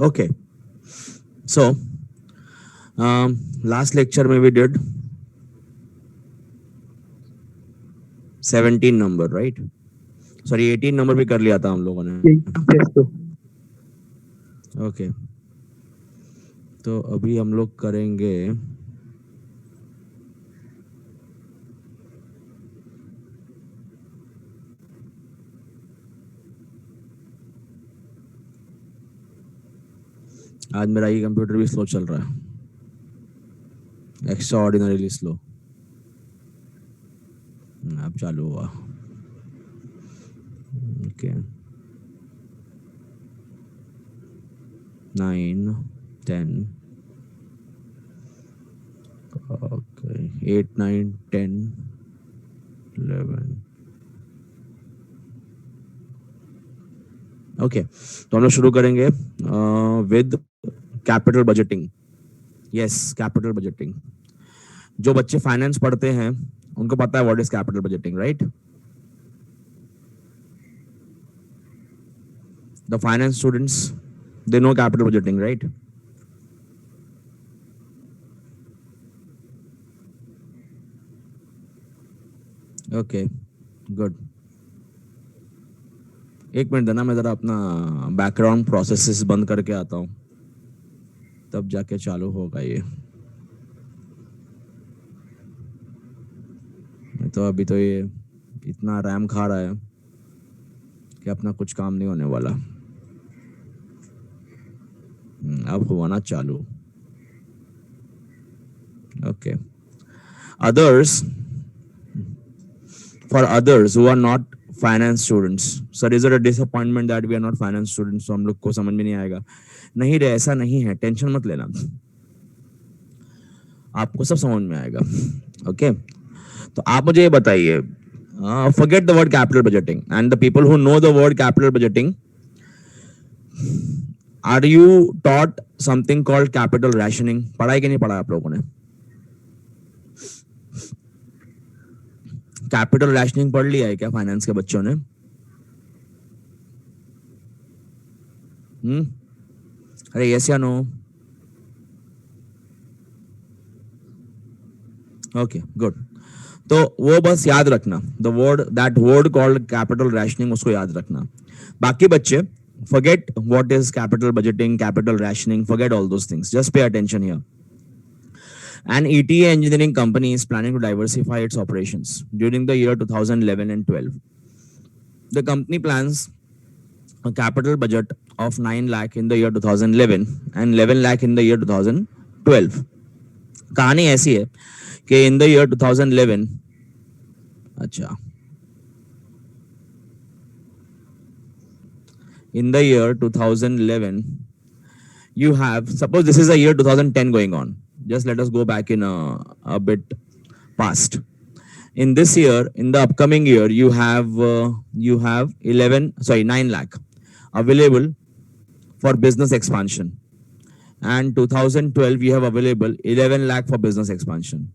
Okay, so last lecture में we did 17 number, right? Sorry, 18 number भी कर लिया था हम लोगों ने. Yes, bro. Okay, तो अभी हम लोग करेंगे आज मेरा ये कंप्यूटर भी स्लो चल रहा है, एक्स्ट्रा ऑर्डिनरीली स्लो. अब चालू हुआ. Okay, 9, 10, okay, 8, 9, 10, 11. ओके, तो हम लोग शुरू करेंगे with capital budgeting. Yes, capital budgeting. जो बच्चे फाइनेंस पढ़ते हैं उनको पता है what is capital budgeting, right? The finance students, they know capital budgeting, right? Okay, good. एक मिनट देना, मैं जरा अपना बैकग्राउंड प्रोसेसेस बंद करके आता हूँ, तब जाके चालू होगा ये. तो अभी तो ये इतना रैम खा रहा है कि अपना कुछ काम नहीं होने वाला. अब हुआ ना चालू. Okay, others, for others who are not finance students, sir, is it a disappointment that we are not finance students? तो हम लोग को समझ में नहीं आएगा. नहीं रे, ऐसा नहीं है, टेंशन मत लेना, आपको सब समझ में आएगा. ओके, तो आप मुझे ये बताइए, forget the word capital budgeting, and the people who know the word capital budgeting, are you taught something called capital rationing? पढ़ा है कि नहीं पढ़ा आप लोगों ने? कैपिटल रैशनिंग पढ़ लिया है क्या फाइनेंस के बच्चों ने? अरे यस या नो? Okay, good. तो वो बस याद रखना, the word, that word called capital rationing, उसको याद रखना. बाकी बच्चे, forget what is capital budgeting, capital rationing, forget all those things, just pay attention here. An ETA engineering company is planning to diversify its operations during the year 2011 and 12. The company plans a capital budget of 9 lakh in the year 2011 and 11 lakh in the year 2012. कहानी ऐसी है कि in the year 2011, अच्छा, in the year 2011, you have, suppose this is the year 2010 going on, just let us go back in a bit past. In this year, in the upcoming year, you have 9 lakh available for business expansion, and 2012 you have available 11 lakh for business expansion.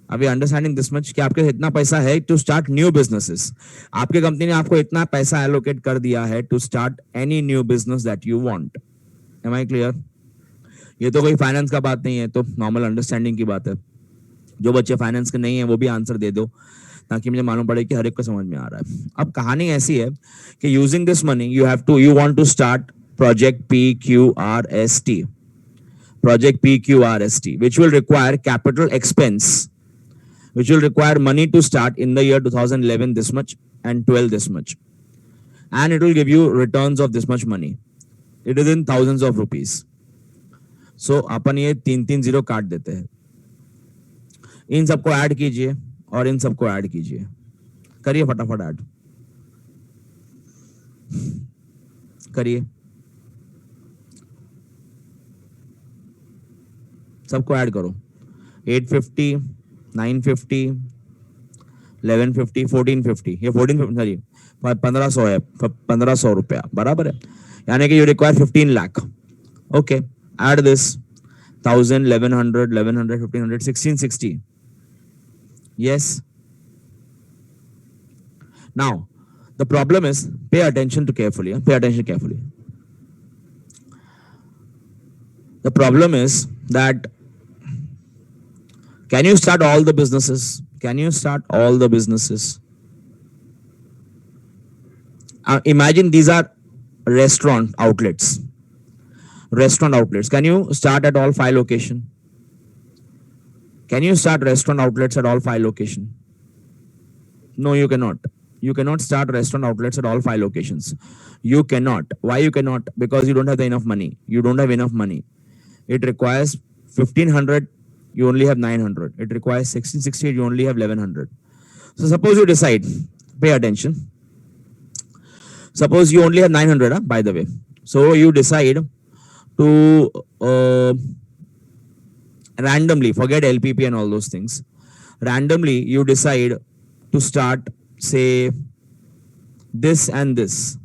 Are we understanding this much कि आपके इतना पैसा है to start new businesses? आपके company ने आपको इतना पैसा एलोकेट कर दिया है to start any new business that you want. Am I clear? ये तो कोई फाइनेंस का बात नहीं है, तो नॉर्मल अंडरस्टैंडिंग की बात है. जो बच्चे फाइनेंस के नहीं है वो भी आंसर दे दो, ताकि मुझे मालूम पड़े कि हर एक को समझ में आ रहा है. अब कहानी ऐसी है कि using this money you want to start project PQRST, project PQRST, which will require capital expense, which will require money to start in the year 2011 this much and 12 this much, and it will give you returns of this much money. It is in thousands of rupees. So अपन ये 3-3 0 काट देते हैं. इन सबको add कीजिए और इन सबको add कीजिए, करिए फटाफट ऐड करिए, सबको ऐड करो. 850, 950, 1150, 1450, ये 1450, सॉरी 1500 है, 1500 रुपया बराबर है, यानी कि you require 15 lakh. Okay, add this 1000, 1100, 1100, 1500, 1660. Yes. Now, the problem is, pay attention carefully. The problem is that can you start all the businesses? Can you start all the businesses? Imagine these are restaurant outlets. Restaurant outlets. Can you start at all 5 location? Can you start restaurant outlets at all 5 location? No, you cannot. You cannot start restaurant outlets at all 5 locations. You cannot. Why you cannot? Because you don't have enough money. You don't have enough money. It requires 1500. You only have 900. It requires 1660. You only have 1100. So suppose you decide. Pay attention. Suppose you only have 900. By the way. So you decide to randomly forget LPP and all those things. Randomly, you decide to start, say, this and this,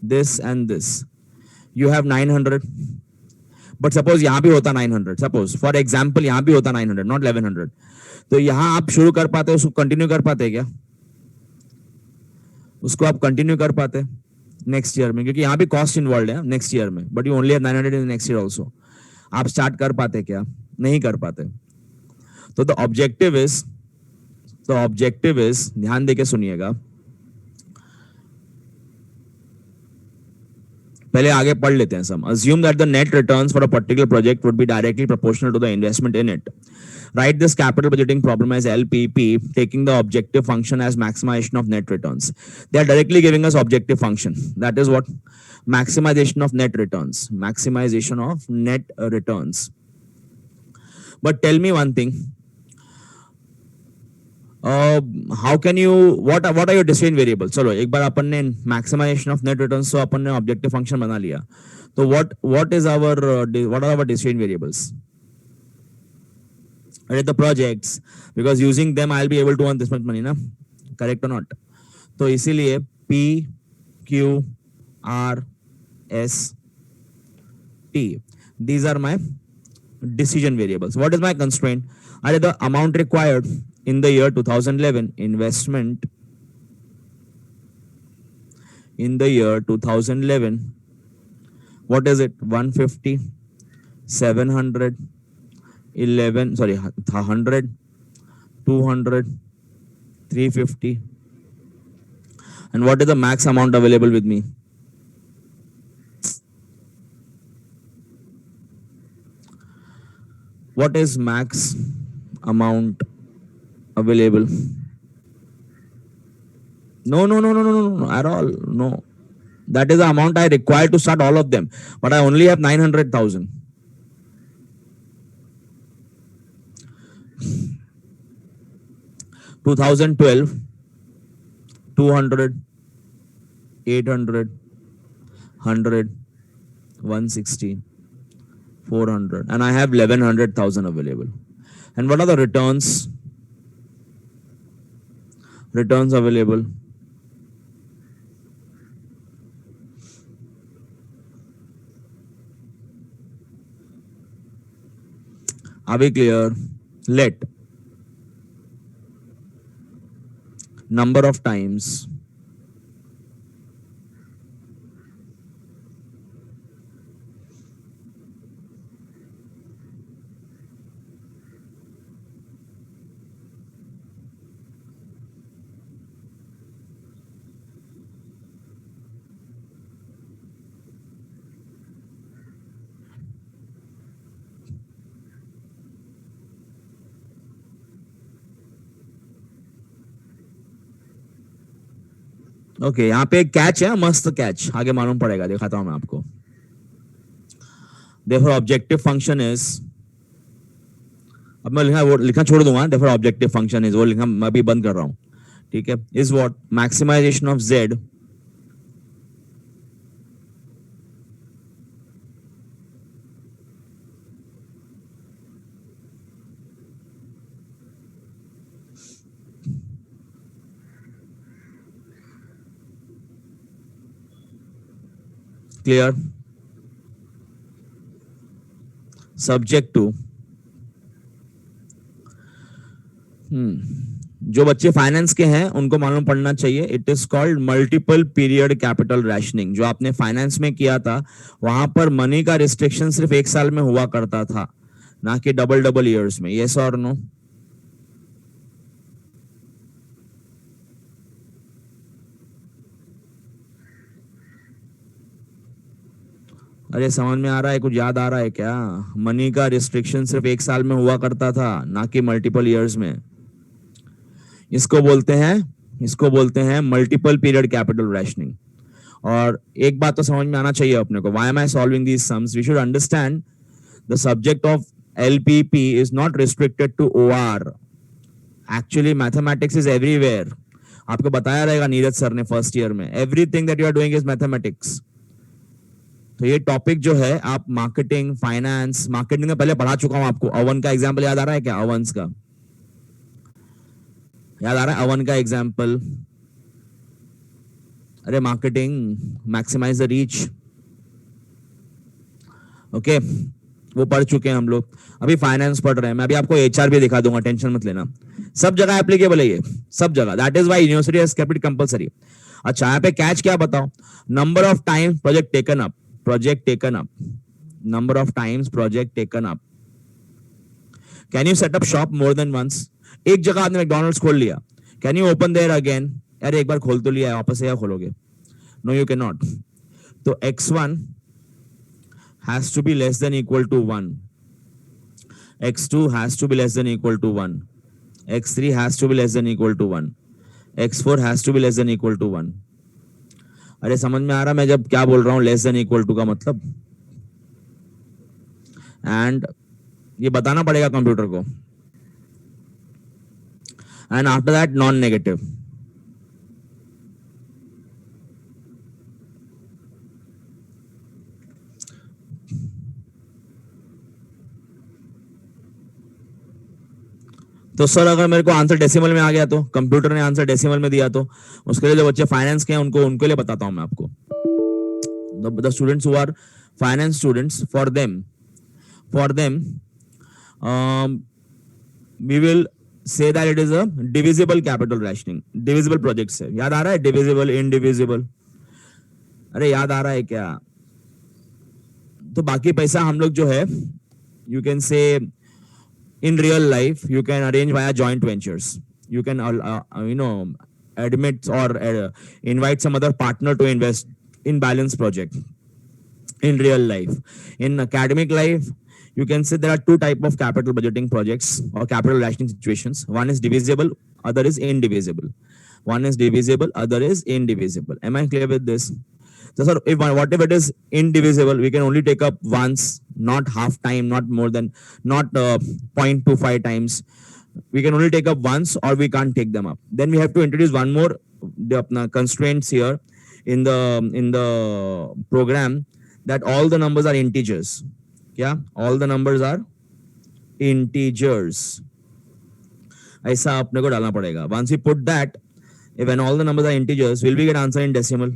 this and this. You have 900. But suppose यहाँ भी होता 900. Suppose for example यहाँ भी होता 900, not 1100. तो यहाँ आप शुरू कर पाते, उसको कंटिन्यू कर पाते क्या? उसको आप कंटिन्यू कर पाते नेक्स्ट ईयर में, क्योंकि यहाँ भी कॉस्ट इन्वॉल्व है नेक्स्ट ईयर में. But you only have 900 in next year also. आप स्टार्ट कर पाते क्या? नहीं कर पाते. तो द ऑब्जेक्टिव इज ध्यान देके सुनिएगा, पहले आगे पढ़ लेते हैं सब. Assume that the net returns for a particular project would be directly proportional to the investment in it. Write this capital budgeting problem as LPP, taking the objective function as maximization of net returns. They are directly giving us objective function. That is what? Maximization of net returns. Maximization of net returns. But tell me one thing. How can you, what are your decision variables? चलो एक बार अपन ने maximization of net returns, so अपन ने objective function बना लिया. तो what is our what are our decision variables? The projects, because using them I'll be able to earn this much money, ना? Correct or not? तो इसीलिए P, Q, R, S, T. These are my decision variables. What is my constraint? The amount required in the year 2011, investment in the year 2011, what is it? 150, 700, 11, sorry, 100, 200, 350. And what is the max amount available with me? What is max amount available? No, at all. No. That is the amount I require to start all of them. But I only have 900,000. (2012), 200, 800, 100, 160, 400, and I have 1100,000 available. And what are the returns? Returns available. Are we clear? Let number of times okay यहाँ पे एक catch है, मस्त catch, आगे मालूम पड़ेगा, दिखाता हूं मैं आपको. Therefore ऑब्जेक्टिव फंक्शन इज, अब मैं लिखना छोड़ दूंगा. Therefore ऑब्जेक्टिव फंक्शन इज, वो लिखना मैं अभी बंद कर रहा हूं, ठीक है. Is what? Maximization of Z clear, subject to जो बच्चे फाइनेंस के हैं उनको मालूम पड़ना चाहिए, it is called multiple period capital rationing. जो आपने फाइनेंस में किया था वहां पर मनी का रिस्ट्रिक्शन सिर्फ 1 साल में हुआ करता था, ना कि डबल डबल ईयर्स में। यस और नो? अरे समझ में आ रहा है? कुछ याद आ रहा है क्या? मनी का रिस्ट्रिक्शन सिर्फ 1 साल में हुआ करता था, ना कि मल्टीपल ईयर्स में। इसको बोलते हैं इसको बोलते हैं मल्टीपल पीरियड कैपिटल रैशनिंग। और एक बात तो समझ में आना चाहिए अपने को, why am I solving these sums? We should understand the subject of LPP is not restricted to OR. Actually mathematics is everywhere. आपको बताया रहेगा नीरज सर ने फर्स्ट ईयर में, everything that you are doing is mathematics. तो ये topic जो है, आप मार्केटिंग, फाइनेंस, मार्केटिंग में पहले पढ़ा चुका हूं आपको। अवन का एग्जाम्पल याद आ रहा है क्या? अवंस का याद आ रहा है? अवन का एग्जाम्पल। अरे marketing, maximize the reach. Okay, वो पढ़ चुके हैं हम लोग। अभी फाइनेंस पढ़ रहे हैं। मैं अभी आपको एचआर भी दिखा दूंगा, टेंशन मत लेना। सब जगह एप्लीकेबल है ये, सब जगह। That is why university has kept it compulsory. अच्छा, यहाँ पे कैच क्या बताओ? Number of time project taken up, project taken up, number of times project taken up. Can you set up shop more than once? एक जगह आपने McDonald's खोल लिया, can you open there again? यार एक बार खोल तो लिया है, वापस से या खोलोगे? No, you can not. तो x1 has to be less than equal to 1, x2 has to be less than equal to 1, x3 has to be less than equal to 1, x4 has to be less than equal to 1। अरे समझ में आ रहा मैं जब क्या बोल रहा हूँ लेस देन इक्वल टू का मतलब? एंड ये बताना पड़ेगा कंप्यूटर को। And after that non negative. तो सर अगर मेरे को आंसर डेसिमल में आ गया, तो कंप्यूटर ने आंसर डेसिमल में दिया, तो उसके लिए जो बच्चे फाइनेंस के हैं उनको, उनके लिए बताता हूं मैं आपको। The students who are finance students, for them we will say that it is a divisible capital rationing. Divisible projects है, याद आ रहा है? Divisible, indivisible. अरे याद आ रहा है क्या? तो बाकी पैसा हम लोग जो है, you can say in real life you can arrange via joint ventures. You can admit or invite some other partner to invest in balanced project in real life. In academic life, you can say there are two type of capital budgeting projects or capital rationing situations. One is divisible, other is indivisible. One is divisible, other is indivisible. Am I clear with this? So sir, what if it is indivisible? We can only take up once, not half time, not more than, not 0.25 times. We can only take up once, or we can't take them up. Then we have to introduce one more constraints here in the program, that all the numbers are integers. Yeah, all the numbers are integers. ऐसा अपने को डालना पड़ेगा. Once we put that, when all the numbers are integers, will we get answer in decimal?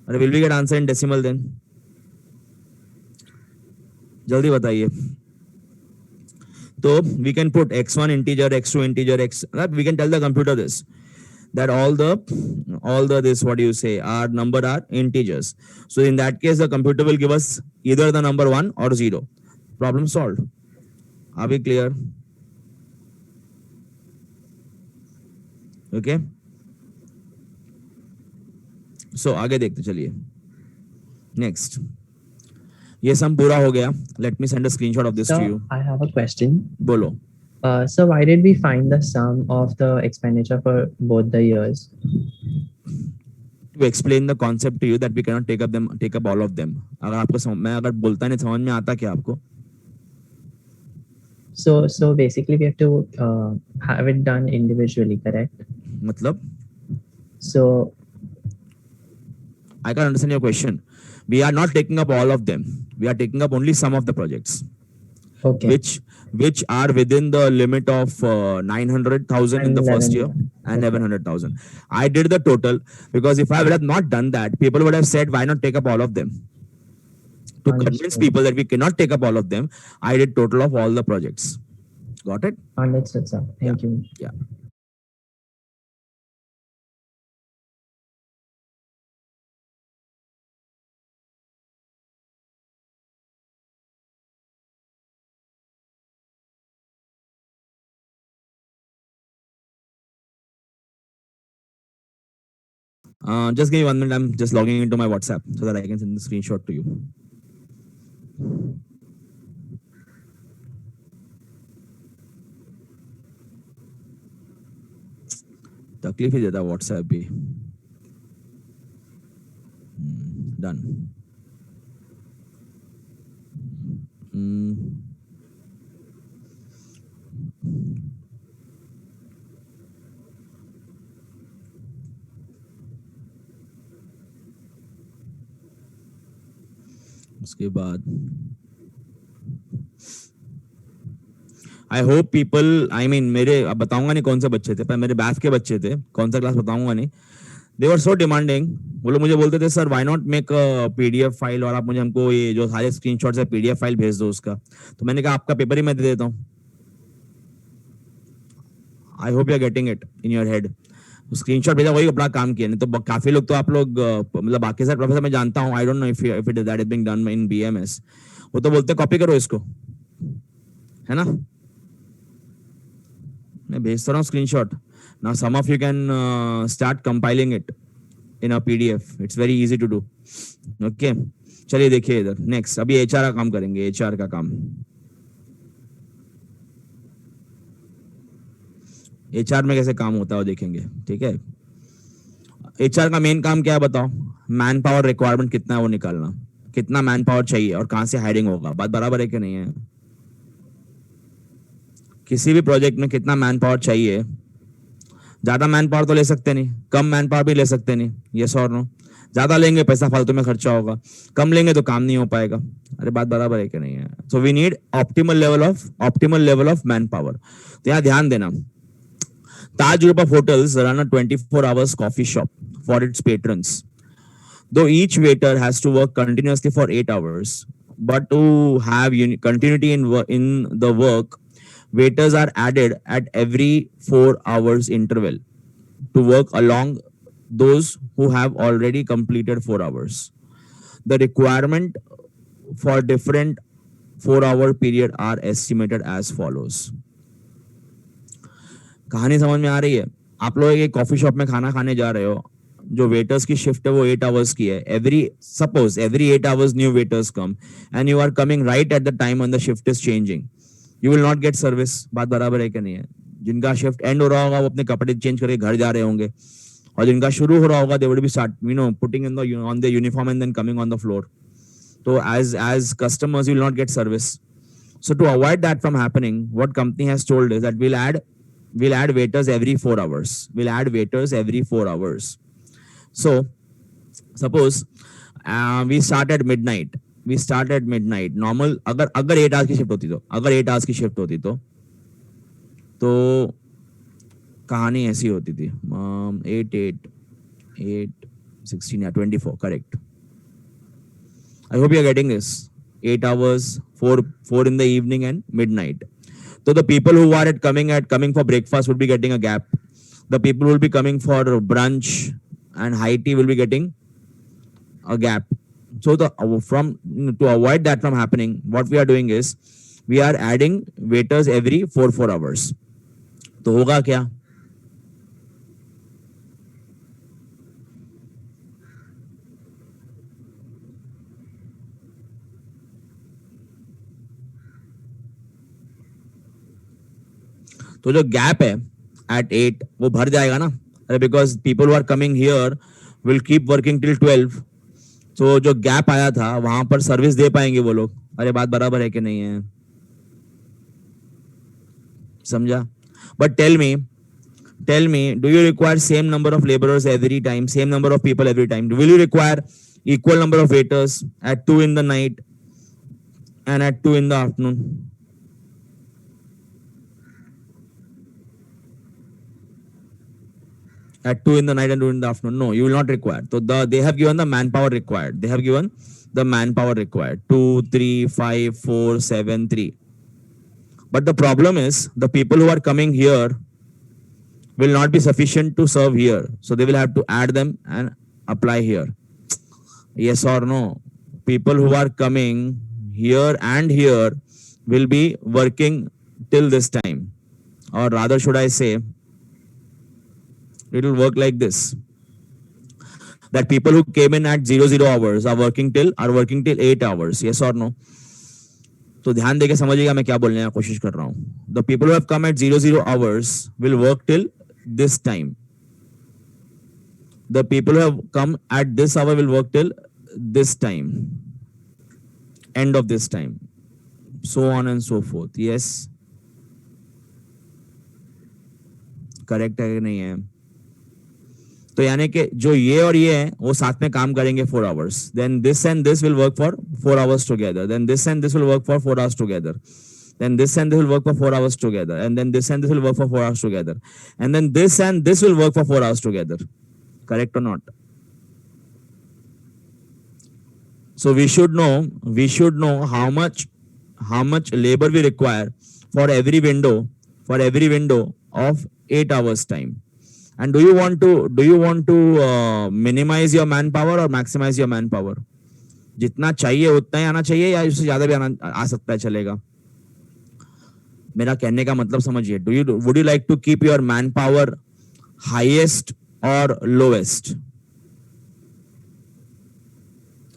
Or will we get answer in decimal then? जल्दी बताइए. So we can put x1 integer, x2 integer, we can tell the computer this, that all the this, what do you say, our number are integers. So in that case, the computer will give us either the number 1 or 0. Problem solved. Are we clear? Okay. So आगे देखते चलिए. Next. ये सम पूरा हो गया. Let me send a screenshot of this to you. I have a question. बोलो. So why did we find the sum of the expenditure for both the years? To explain the concept to you that we cannot take up all of them. अगर आपको मैं अगर बोलता नहीं समझ में आता क्या आपको? So basically we have to have it done individually, correct? मतलब? So I can understand your question. We are not taking up all of them. We are taking up only some of the projects. Okay. Which are within the limit of 900,000 in the first year and 1100,000. I did the total because if I would have not done that, people would have said, why not take up all of them? To convince people that we cannot take up all of them, I did total of all the projects. Got it? Understood, sir. Thank you. Yeah. Just give me 1 minute. I'm just logging into my WhatsApp so that I can send the screenshot to you. तकलीफ ही देता WhatsApp भी. Done. उसके बाद I hope people, I mean मेरे, अब बताऊंगा नहीं कौन से बच्चे थे, पर मेरे बैच के बच्चे थे, कौन सा क्लास बताऊंगा नहीं. दे वर सो डिमांडिंग. वो लोग मुझे बोलते थे sir why not make PDF file, और आप मुझे हमको ये जो सारे स्क्रीनशॉट्स है पीडीएफ फाइल भेज दो उसका. तो मैंने कहा आपका पेपर ही मैं दे देता हूँ. I hope you are getting it in your head. Screenshot भेजा वही अपना काम किया. नहीं तो काफी लोग तो आप लोग मतलब बाकी सारे प्रोफेसर मैं जानता हूँ, I don't know if it is that is being done in BMS. वो तो बोलते कॉपी करो इसको, है ना. मैं भेजता रहा हूँ screenshot. Now some of you can start compiling it in a PDF. It's very easy to do. Okay, चलिए देखिए इधर. नेक्स्ट अभी एचआर का काम करेंगे. एचआर का काम, एचआर में कैसे काम होता है वो देखेंगे. ठीक है, एचआर का मेन काम क्या है बताओ. मैन पावर रिक्वायरमेंट कितना है वो निकालना. कितना मैन पावर चाहिए और कहां से हायरिंग होगा. बात बराबर है कि नहीं है. किसी भी प्रोजेक्ट में कितना मैन पावर चाहिए. ज्यादा मैन पावर तो ले सकते नहीं, कम मैन पावर भी ले सकते नहीं. यस और नो. ज्यादा लेंगे पैसा फालतू में खर्चा होगा, कम लेंगे तो काम नहीं हो पाएगा. अरे बात बराबर है कि नहीं है. So we need optimal level of man power. तो यहाँ ध्यान देना. Taj Group of Hotels run a 24 hours coffee shop for its patrons. Though each waiter has to work continuously for 8 hours, but to have continuity in the work, waiters are added at every 4 hours interval to work along those who have already completed 4 hours. The requirement for different 4-hour period are estimated as follows. कहानी समझ में आ रही है. आप लोग एक coffee shop में खाना खाने जा रहे हो. जो वेटर्स की शिफ्ट है वो 8 आवर्स की है. Every 8 hours new waiters come and you are coming right at the time when the shift is changing. You will not get service. बात बराबर है कि नहीं है. जिनका शिफ्ट एंड हो रहा होगा वो अपने कपड़े चेंज करके घर जा रहे होंगे, और जिनका शुरू हो रहा होगा they would be start putting in the on the uniform and then coming on the floor. तो as customers you will not get service. So to avoid that from happening, what company has told is that we'll add waiters every 4 hours. We'll add waiters every 4 hours. So suppose we start at midnight. Normal अगर 8 hours की shift होती तो कहानी ऐसी होती थी. 8 8 8 16 या 24 correct. I hope you are getting this. 8 hours, 4 in the evening and midnight. So the people who are coming for breakfast would be getting a gap. The people who will be coming for brunch and high tea will be getting a gap. So to avoid that from happening, what we are doing is we are adding waiters every 4 hours. तो होगा क्या. तो जो gap है eight 8 वो भर जाएगा ना. अरे because people who are coming here will keep working till 12. तो जो गैप आया था वहां पर सर्विस दे पाएंगे वो लोग. अरे बात बराबर है कि नहीं है. समझा. But tell me do you require same number of labourers every time, same number of people every time. Will you require equal number of waiters at 2 in the night and at 2 in the afternoon? At 2 in the night and 2 in the afternoon? No, you will not require. So they have given the manpower required. 2, 3, 5, 4, 7, 3. But the problem is the people who are coming here will not be sufficient to serve here, so they will have to add them and apply here. Yes or no? People who are coming here and here will be working till this time, or rather should I say it will work like this, that people who came in at 00 hours are working till 8 hours. Yes or no? तो ध्यान देके समझिएगा मैं क्या बोलने की कोशिश कर रहा हूँ. The people who have come at 00 hours will work till this time. The people who have come at this hour will work till this time, end of this time, so on and so forth. Yes, correct है कि नहीं है? तो यानी कि जो ये और ये है वो साथ में काम करेंगे 4 hours. Then this and this will work for 4 hours together. Then this and this will work for 4 hours together. Then this and this will work for 4 hours together. And then this and this will work for 4 hours together. And then this and this will work for 4 hours together. Correct or not? So we should know how much labor we require for every window of 8 hours time. And do you want to minimize your manpower or maximize your manpower? जितना चाहिए उतना ही आना चाहिए या उससे ज्यादा भी आ सकता है, चलेगा? मेरा कहने का मतलब समझिए. Would you like to keep your manpower highest or lowest?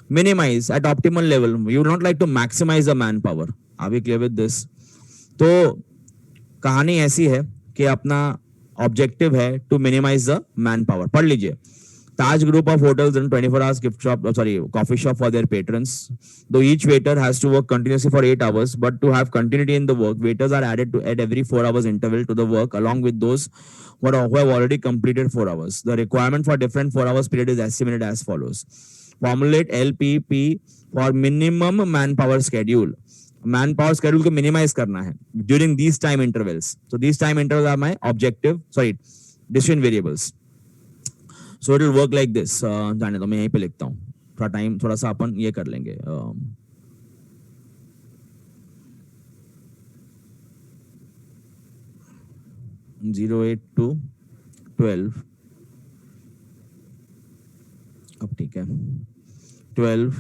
Minimize at optimal level. You would not like to maximize the manpower. Are we clear with this? तो कहानी ऐसी है कि अपना ऑब्जेक्टिव है to minimize the man power. पढ़ लीजिए. Taj Group of hotels and 24 hours coffee shop for their patrons. Though each waiter has to work continuously for 8 hours, but to have continuity in the work, waiters are added to at every 4 hours interval to the work, along with those who have already completed 4 hours. The requirement for different 4 hours period is estimated as follows. Formulate LPP for minimum manpower schedule. Manpower schedule को minimize करना है during these time intervals. So these time intervals are my decision variables. So it will work like this. जाने दो, मैं यहीं पे लिखता हूँ. थोड़ा टाइम थोड़ा सा अपन ये कर लेंगे. 08 to 12. अब ठीक है. 12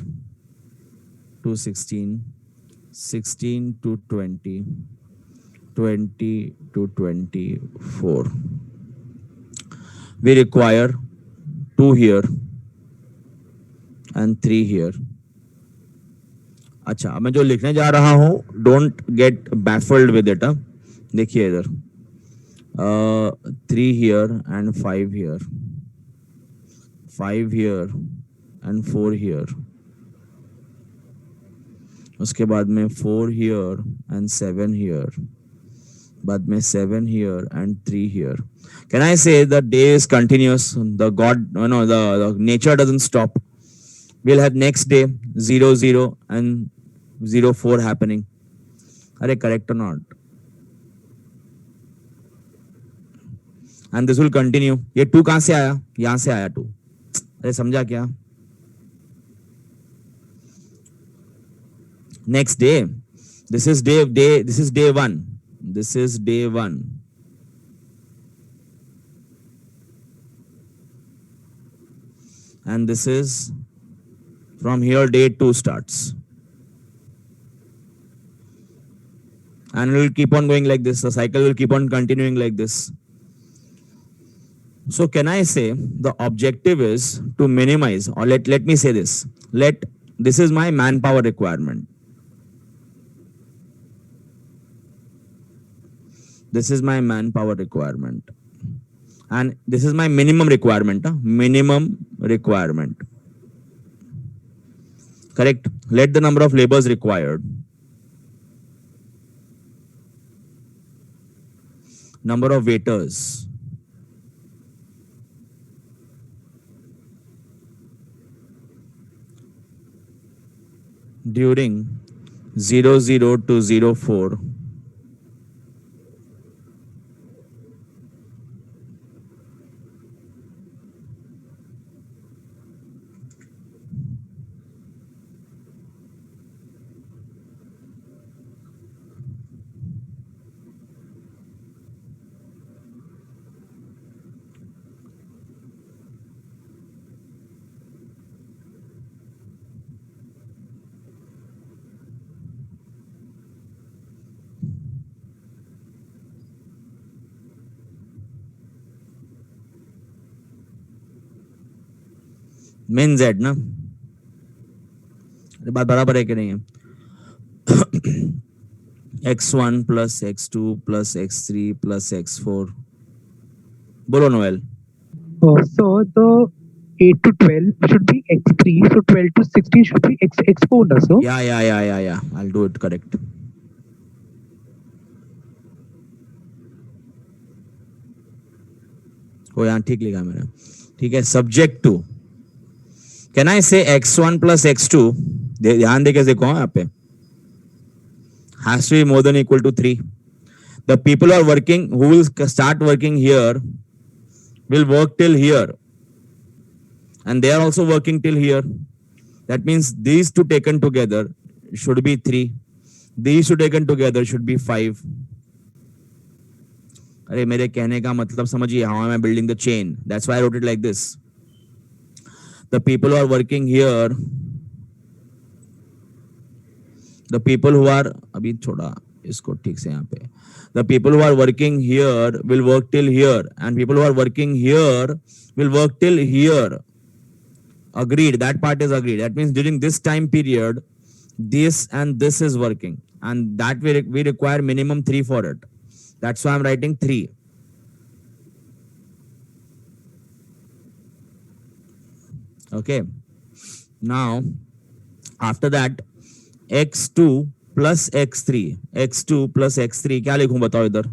to 16, 16 to 20, 20 to 24. We require 2 here and 3 here. अच्छा, मैं जो लिखने जा रहा हूँ, don't get baffled with it. देखिए इधर 3 here and 5 here, 5 here and 4 here. उसके बाद में 4 here and 7 here. बाद में 7 here and 3 here. Can I say the day is continuous? The nature doesn't stop. We'll have next day 0, 0 and 0, 4 happening. Are correct or not? And this will continue. ये 2 कहाँ से आया? यहाँ से आया 2. अरे समझा क्या? Next day. This is day 1. This is day 1. And this is from here day 2 starts. And it will keep on going like this. The cycle will keep on continuing like this. So can I say the objective is to minimize, or let me say this. This is my manpower requirement. This is my manpower requirement. And this is my minimum requirement. Minimum requirement. Correct. Let the number of labors required. Number of waiters. During 00 to 04. Main jet ना, बात बराबर है कि नहीं है? x1 plus x2 plus x3 plus x4. बोलो Noel. Oh, so the 8 to 12 should be x3, so 12 to 16 should be x4 also. Yeah. I'll do it correct. ओ यहाँ ठीक लिखा मैंने. ठीक है. Subject to. कैन आई से x1 plus x2? ध्यान देके देखो यहाँ पे. Has to be more than or equal to 3. The people who are working, who will start working here, will work till here. And they are also working till here. That means these two taken together should be 3. These two taken together should be 5. अरे मेरे कहने का मतलब समझिए. How am I building the chain? That's why I wrote it like this. The people who are working here, the people who are, अभी छोड़ा इसको ठीक से यहाँ पे. The people who are working here will work till here, and people who are working here will work till here. Agreed. That part is agreed. That means during this time period, this and this is working, and that we require minimum 3 for it. That's why I'm writing 3. Okay. Now, after that, x2 plus x3. x2 plus x3. क्या लिखूं बताओ इधर?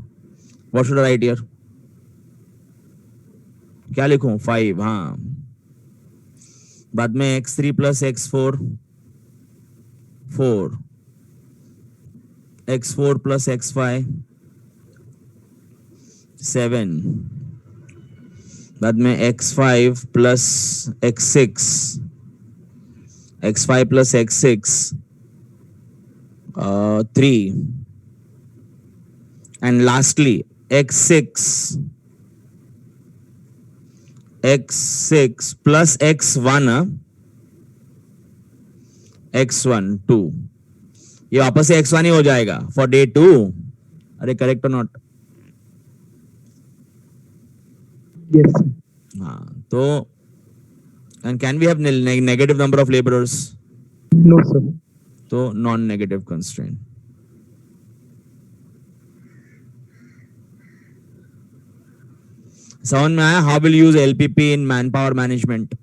What should I write here? क्या लिखूं? 5. हाँ. बाद में x3 plus x4. 4. x4 plus x5. 7. बाद में x5 plus x6. x5 plus x6. 3. And lastly, x6 plus x1. x1 2. ये वापस से x1 ही हो जाएगा for day 2. अरे correct or not? Yes. हाँ तो, and can we have negative number of laborers? No, sir. तो non-negative constraint. समझ में आया? How will you use LPP in manpower management?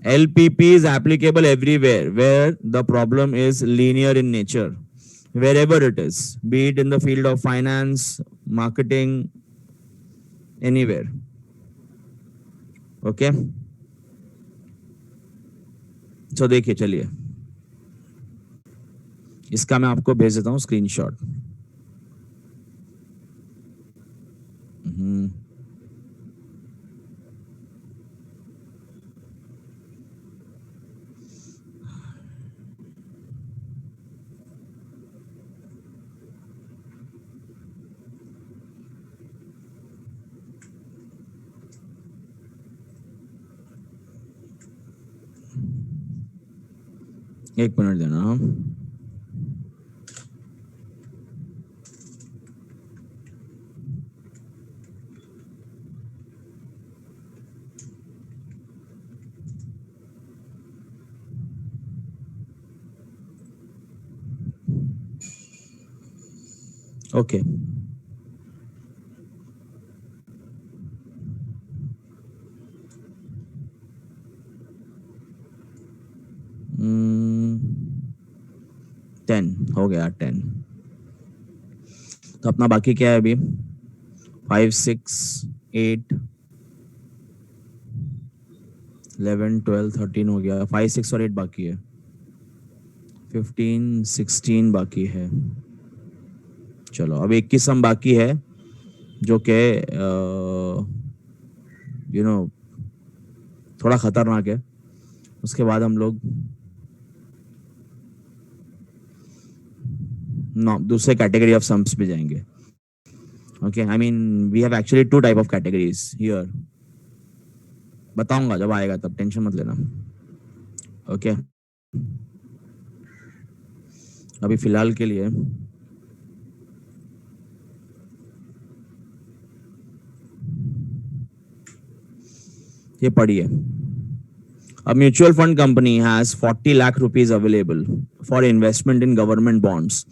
LPP is applicable everywhere where the problem is linear in nature. Wherever it is, be it in the field of finance, marketing, anywhere. Okay? So देखिए चलिए, इसका मैं आपको भेज देता हूँ screenshot. एक minute देना. ओके. टेन हो गया. 10. तो अपना बाकी क्या है अभी? 5, 6, 8, 11, 12, 13 हो गया. 5, 6 और 8 बाकी है. 15, 16 बाकी है. चलो अब 21 सम बाकी है, जो कि थोड़ा खतरनाक है. उसके बाद हम लोग दूसरे कैटेगरी ऑफ सम्स पे जाएंगे. Okay, I mean we have actually 2 type of categories here. बताऊंगा जब आएगा तब, टेंशन मत लेना. ओके, अभी फिलहाल के लिए ये पढ़िए. A mutual fund company has 40 lakh rupees available for investment in government bonds,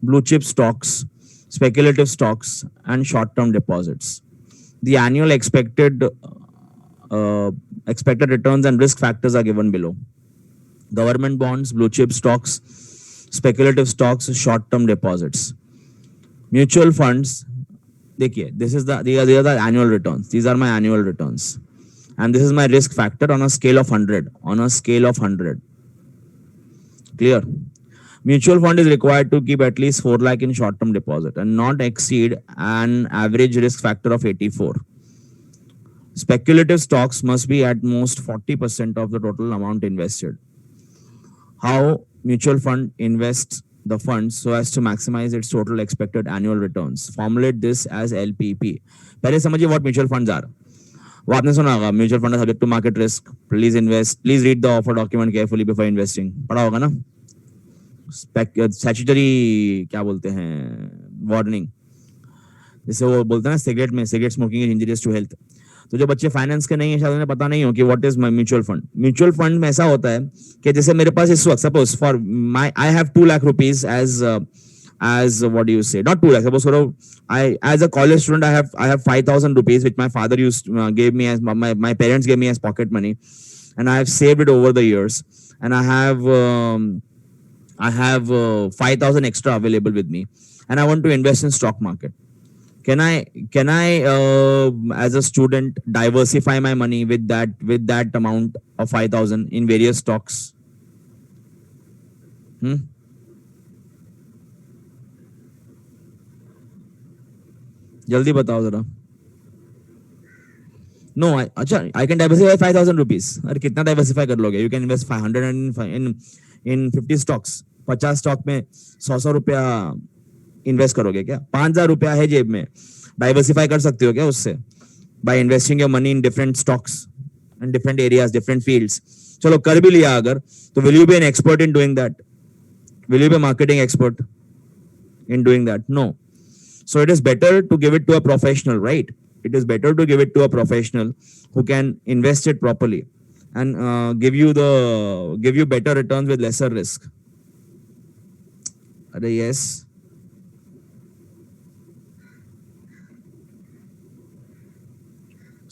blue chip stocks, speculative stocks, and short term deposits. The annual expected returns and risk factors are given below. Government bonds, blue chip stocks, speculative stocks, short term deposits. Mutual funds, देखिए, these are the annual returns. These are my annual returns. And this is my risk factor on a scale of 100. On a scale of 100. Clear? Mutual fund is required to keep at least 4 lakh in short term deposit and not exceed an average risk factor of 84. Speculative stocks must be at most 40% of the total amount invested. How mutual fund invests the funds so as to maximize its total expected annual returns. Formulate this as LPP. पहले समझिए what mutual funds are. वो आपने सुना होगा, mutual fund subject to market risk, please invest, please read the offer document carefully before investing, पढ़ा होगा ना. Statutory क्या बोलते हैं, वार्निंग, जैसे वो बोलते हैं ना सिगरेट में, cigarette smoking is injurious to health. तो जो बच्चे फाइनेंस के नहीं है, शायद उन्हें पता नहीं हो कि what is mutual fund. Mutual fund में ऐसा होता है कि जैसे मेरे पास इस वक्त suppose for my I have 2 lakh rupees as what do you say, not 2 lakhs, suppose sort of I as a college student I have 5,000 rupees which my father used gave me as my parents gave me as pocket money, and I have saved it over the years, and I have 5,000 extra available with me, and I want to invest in stock market. Can I as a student diversify my money with that amount of 5,000 in various stocks? जल्दी बताओ जरा. No, अच्छा, I can diversify 5,000 rupees. अरे कितना diversify कर लोगे? You can invest 500 in 50 stocks. 50 stock में 100 रुपया इन्वेस्ट करोगे क्या? 5,000 रुपया है जेब में, डाइवर्सिफाई कर सकते हो क्या उससे? By investing your money in different stocks in different areas, different fields. चलो कर भी लिया अगर, तो will you be an expert in doing that? Will you be marketing expert in doing that? No. So it is better to give it to a professional, right? It is better to give it to a professional who can invest it properly and give you better returns with lesser risk. Yes.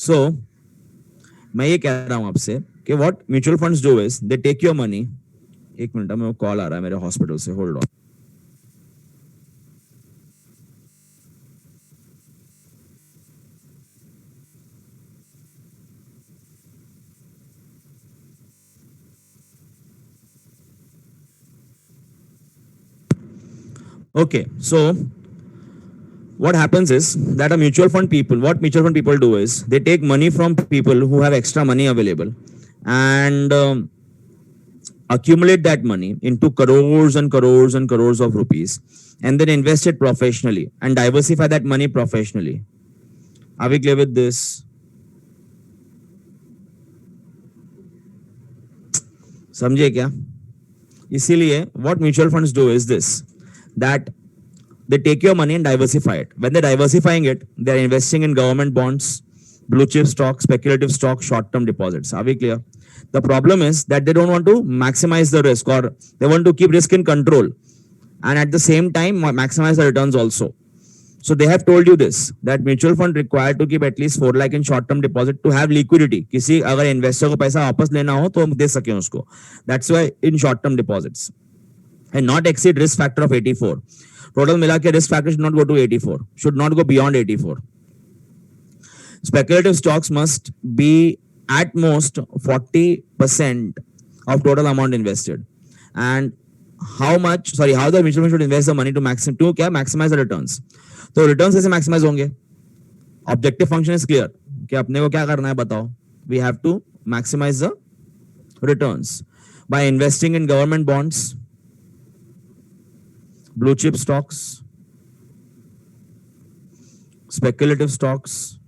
So मैं ये कह रहा हूं आपसे कि what mutual funds do is they take your money. एक minute, मेरे को कॉल आ रहा है मेरे हॉस्पिटल से, hold on. Okay, so what happens is that what mutual fund people do is they take money from people who have extra money available and accumulate that money into crores and crores and crores of rupees and then invest it professionally and diversify that money professionally. Are we clear with this? समझे क्या? इसीलिए what mutual funds do is this, that they take your money and diversify it. When they're diversifying it, they're investing in government bonds, blue chip stocks, speculative stocks, short-term deposits. Are we clear? The problem is that they don't want to maximize the risk, or they want to keep risk in control and at the same time maximize the returns also. So they have told you this, that mutual fund required to keep at least 4 lakh in short-term deposit to have liquidity. किसी अगर investor को पैसा वापस लेना हो तो दे सके उसको. That's why in short-term deposits. And not exceed risk factor of 84. Total मिला के risk factor should not go to 84. Should not go beyond 84. Speculative stocks must be at most 40% of total amount invested. And how the mutual fund should invest the money to maximize the returns. तो returns कैसे maximize होंगे? Objective function is clear. कि अपने को क्या करना है बताओ? We have to maximize the returns by investing in government bonds, blue chip stocks, speculative stocks,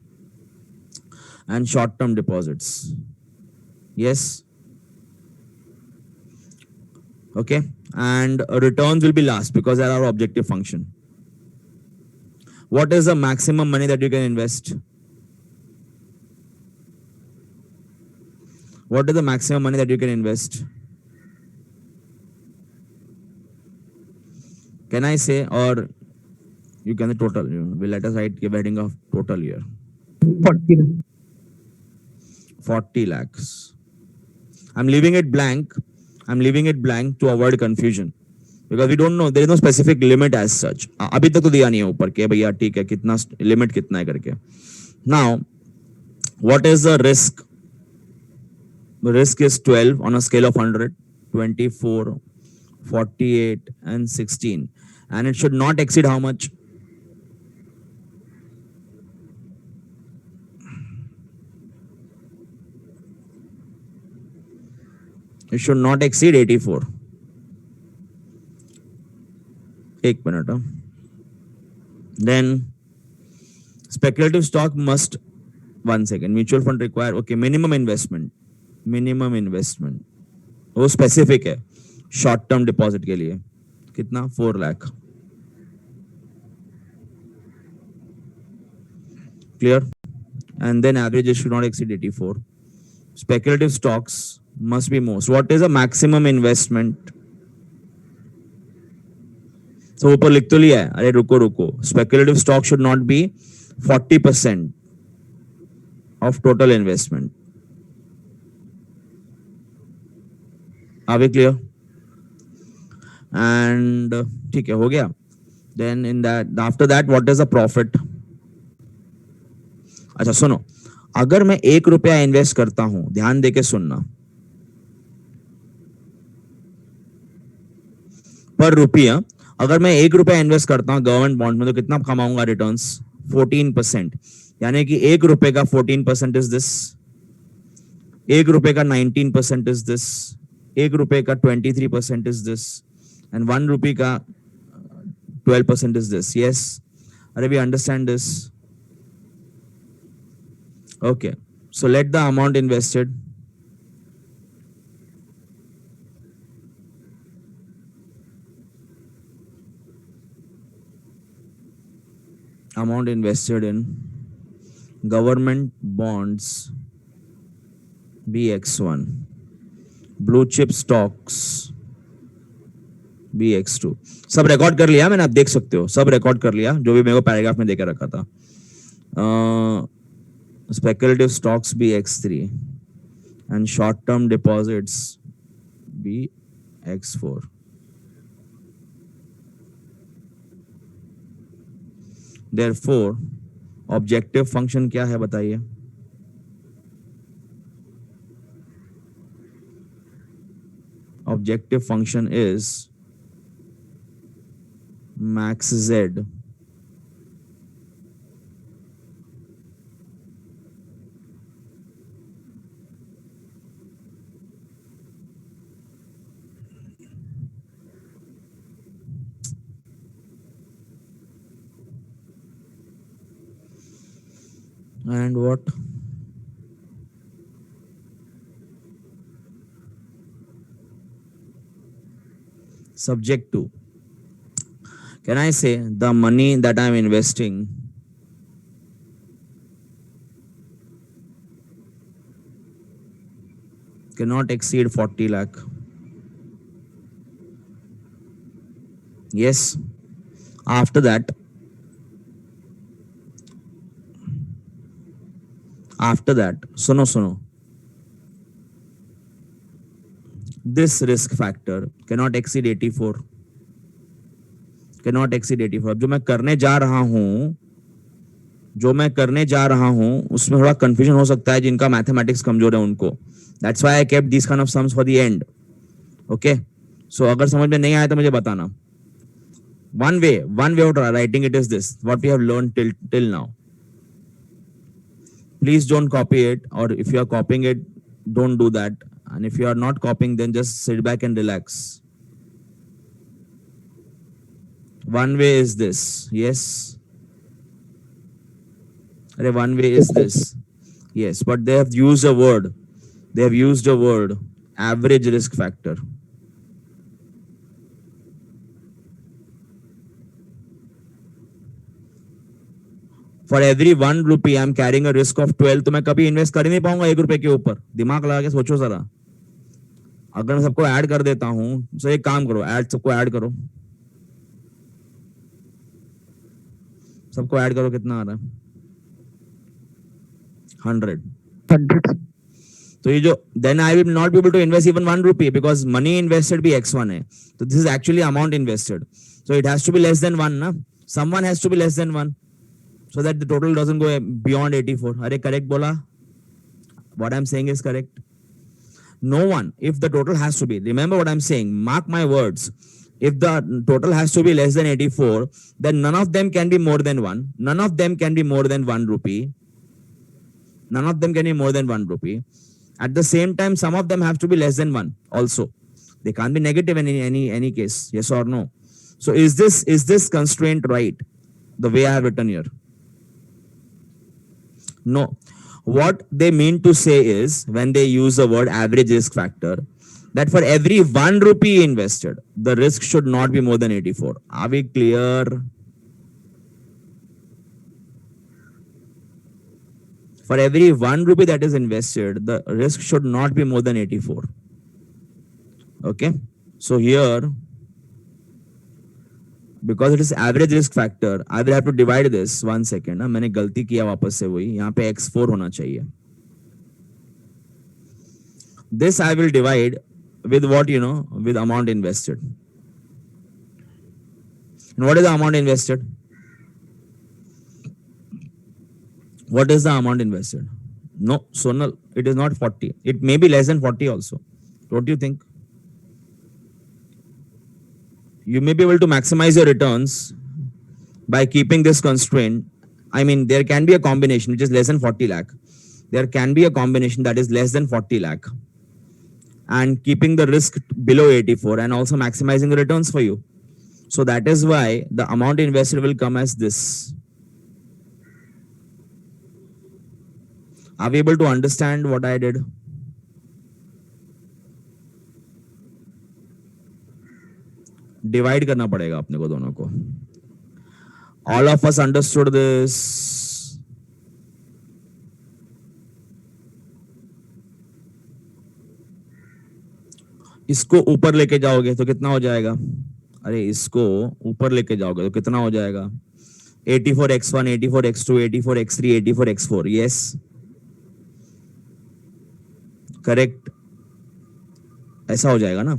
and short-term deposits. Yes. Okay. And returns will be last because they are our objective function. What is the maximum money that you can invest? What is the maximum money that you can invest? Can I say, or you can say total? We'll let us write give heading of total here. 40. 40 lakhs. I'm leaving it blank. I'm leaving it blank to avoid confusion because we don't know. There is no specific limit as such. अभी तक तो दिया नहीं है ऊपर के भैया ठीक है कितना limit कितना है करके. Now, what is the risk? The risk is 12 on a scale of 100, 24, 48, and 16. And it should not exceed how much? It should not exceed 84. एक minute. Then speculative stock must, one second, mutual fund require, okay, minimum investment. वो specific है short term deposit के लिए. कितना? 4 lakh. Clear? And then average should not exceed 84. Speculative stocks must be most. What is a maximum investment? So ऊपर लिख तो लिया है. अरे रुको. Speculative stock should not be 40% of total investment. Are we clear? And ठीक है हो गया. Then in that after that what is the profit? अच्छा सुनो, अगर मैं 1 रुपया इन्वेस्ट करता हूं, ध्यान देके सुनना, पर रुपया अगर मैं 1 रुपया इन्वेस्ट करता हूं गवर्नमेंट बॉन्ड में तो कितना कमाऊंगा रिटर्न्स? 14%. यानी कि 1 रुपए का 14% इज दिस, 1 रुपए का 19% इज दिस, 1 रुपए का 23% इज दिस, एंड 1 रुपए का 12% इज दिस. यस, अरे we understand this. Okay, so let the amount invested in government bonds be X1, blue chip stocks be X2. सब रिकॉर्ड कर लिया मैंने, आप देख सकते हो सब रिकॉर्ड कर लिया जो भी मेरे को पैराग्राफ में देकर रखा था. Speculative stocks be X3 and short-term deposits be X4. Therefore, objective function क्या है बताइए? Objective function is max Z and what? Subject to. Can I say the money that I'm investing cannot exceed 40 lakh? Yes. After that, suno. This risk factor cannot exceed 84. Cannot exceed 84. जो मैं करने जा रहा हूं उसमें थोड़ा confusion हो सकता है जिनका मैथमेटिक्स कमजोर है उनको. That's why I kept these kind of sums for the end. Okay. So अगर समझ में नहीं आया तो मुझे बताना. One way of writing it is this. What we have learned till now. Please don't copy it, or if you are copying it, don't do that. And if you are not copying, then just sit back and relax. One way is this. Yes. One way is this. Yes, but they have used a word. Average risk factor. For every 1 rupee I am carrying a risk of 12, तो मैं कभी invest कर ही नहीं पाऊंगा 1 रुपए के ऊपर। दिमाग लगा के सोचो जरा। अगर मैं सबको ऐड कर देता हूं, तो एक काम करो, सबको ऐड करो, सबको ऐड करो, कितना आ रहा है? 100। 100. तो ये जो then I will not be able to invest even 1 rupee because money invested भी x1 है, तो this is actually amount invested, so it has to be less than 1 ना, someone has to be less than 1 so that the total doesn't go beyond 84. अरे correct बोला, what I'm saying is correct. No one, if the total has to be, remember what I'm saying, mark my words, if the total has to be less than 84, then none of them can be more than 1, none of them can be more than 1 rupee, none of them can be more than 1 rupee. At the same time, some of them have to be less than 1 also, they can't be negative in any case, yes or no? So is this constraint right, the way I have written here? No. What they mean to say is, when they use the word average risk factor, that for every 1 rupee invested, the risk should not be more than 84. Are we clear? For every 1 rupee that is invested, the risk should not be more than 84. Okay. So here, because it is average risk factor, I will have to divide this. 1 second, मैंने गलती किया वापस से वही, यहाँ पे x4 होना चाहिए. This I will divide with what, with amount invested. And what is the amount invested? What is the amount invested? No, Sonal, it is not 40. It may be less than 40 also. Don't you think? You may be able to maximize your returns by keeping this constraint. I mean, there can be a combination which is less than 40 lakh. There can be a combination that is less than 40 lakh and keeping the risk below 84 and also maximizing the returns for you. So that is why the amount invested will come as this. Are we able to understand what I did? Divide करना पड़ेगा अपने को दोनों को. All of us understood this. इसको ऊपर लेके जाओगे तो कितना हो जाएगा? अरे इसको ऊपर लेके जाओगे तो कितना हो जाएगा? 84x1, 84x2, 84x3, 84x4. Yes, correct, ऐसा हो जाएगा ना?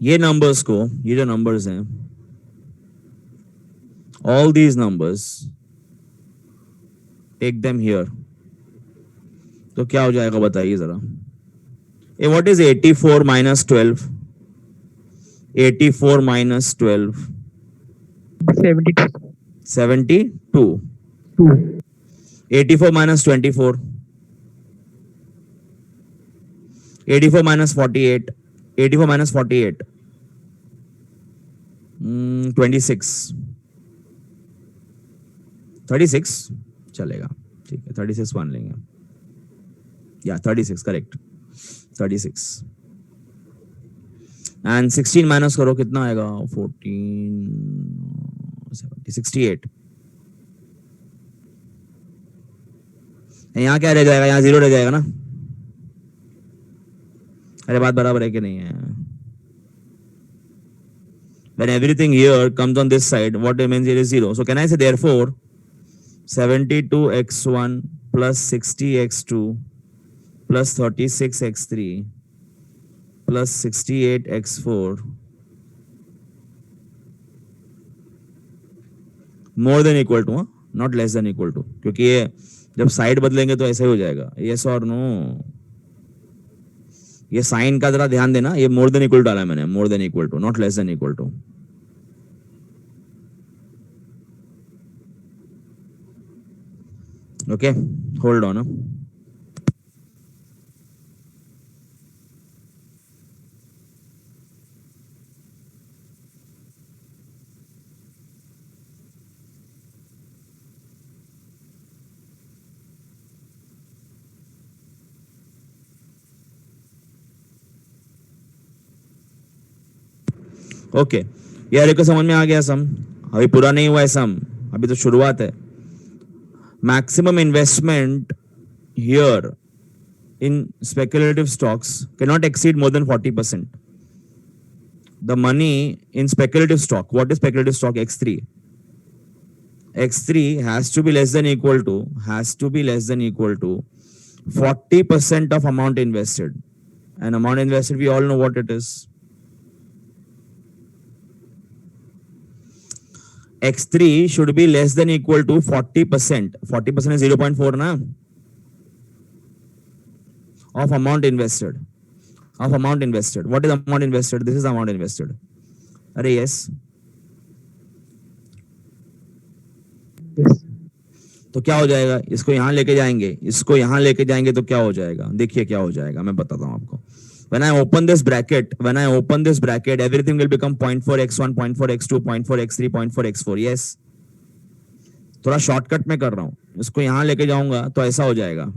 ये नंबर्स को, ये जो नंबर्स हैं, all these numbers, take them here, तो क्या हो जाएगा बताइए जरा. What is 84 minus 12? 84 minus 12. 72. 72. 2. 84 minus 24. 84 minus 48. 84 minus 48. 26. 36 चलेगा, ठीक है, 36 मान लेंगे. या 36, करेक्ट, 36. एंड 16 माइनस करो, कितना आएगा? 14, 70, 68. यहाँ क्या रह जाएगा? यहाँ 0 रह जाएगा ना? अरे बात बराबर है कि नहीं है? When everything here comes on this side, what remains here is 0. So can I say therefore 72x1 plus 60x2 plus 36x3 plus 68x4 more than equal to, not less than equal to, क्योंकि ये जब side बदलेंगे तो ऐसे हो जाएगा. yes or no? ये sign का जरा ध्यान देना, ये मोर देन इक्वल डाला है मैंने, more than equal to, not less than equal to. Okay, hold on. Okay, यार को समझ में आ गया सम? अभी पूरा नहीं हुआ है सम, अभी तो शुरुआत है. Maximum investment here in speculative stocks cannot exceed more than 40%. The money in speculative stock, what is speculative stock? X3. X3 has to be less than equal to 40% of amount invested. And amount invested, we all know what it is. X3 should be less than equal to 40%. 40% is 0.4 na? Of amount invested. Of amount invested. What is amount invested? This is amount invested. Are yes. Yes. तो क्या हो जाएगा? इसको यहां लेके जाएंगे, इसको यहां लेके जाएंगे तो क्या हो जाएगा? देखिए क्या हो जाएगा, मैं बताता हूं आपको. When I open this bracket, everything will become 0.4 x1, 0.4 x2, 0.4 x3, 0.4 x4. Yes. थोड़ा शॉर्टकट में कर रहा हूं, इसको यहां लेके जाऊंगा तो ऐसा हो जाएगा.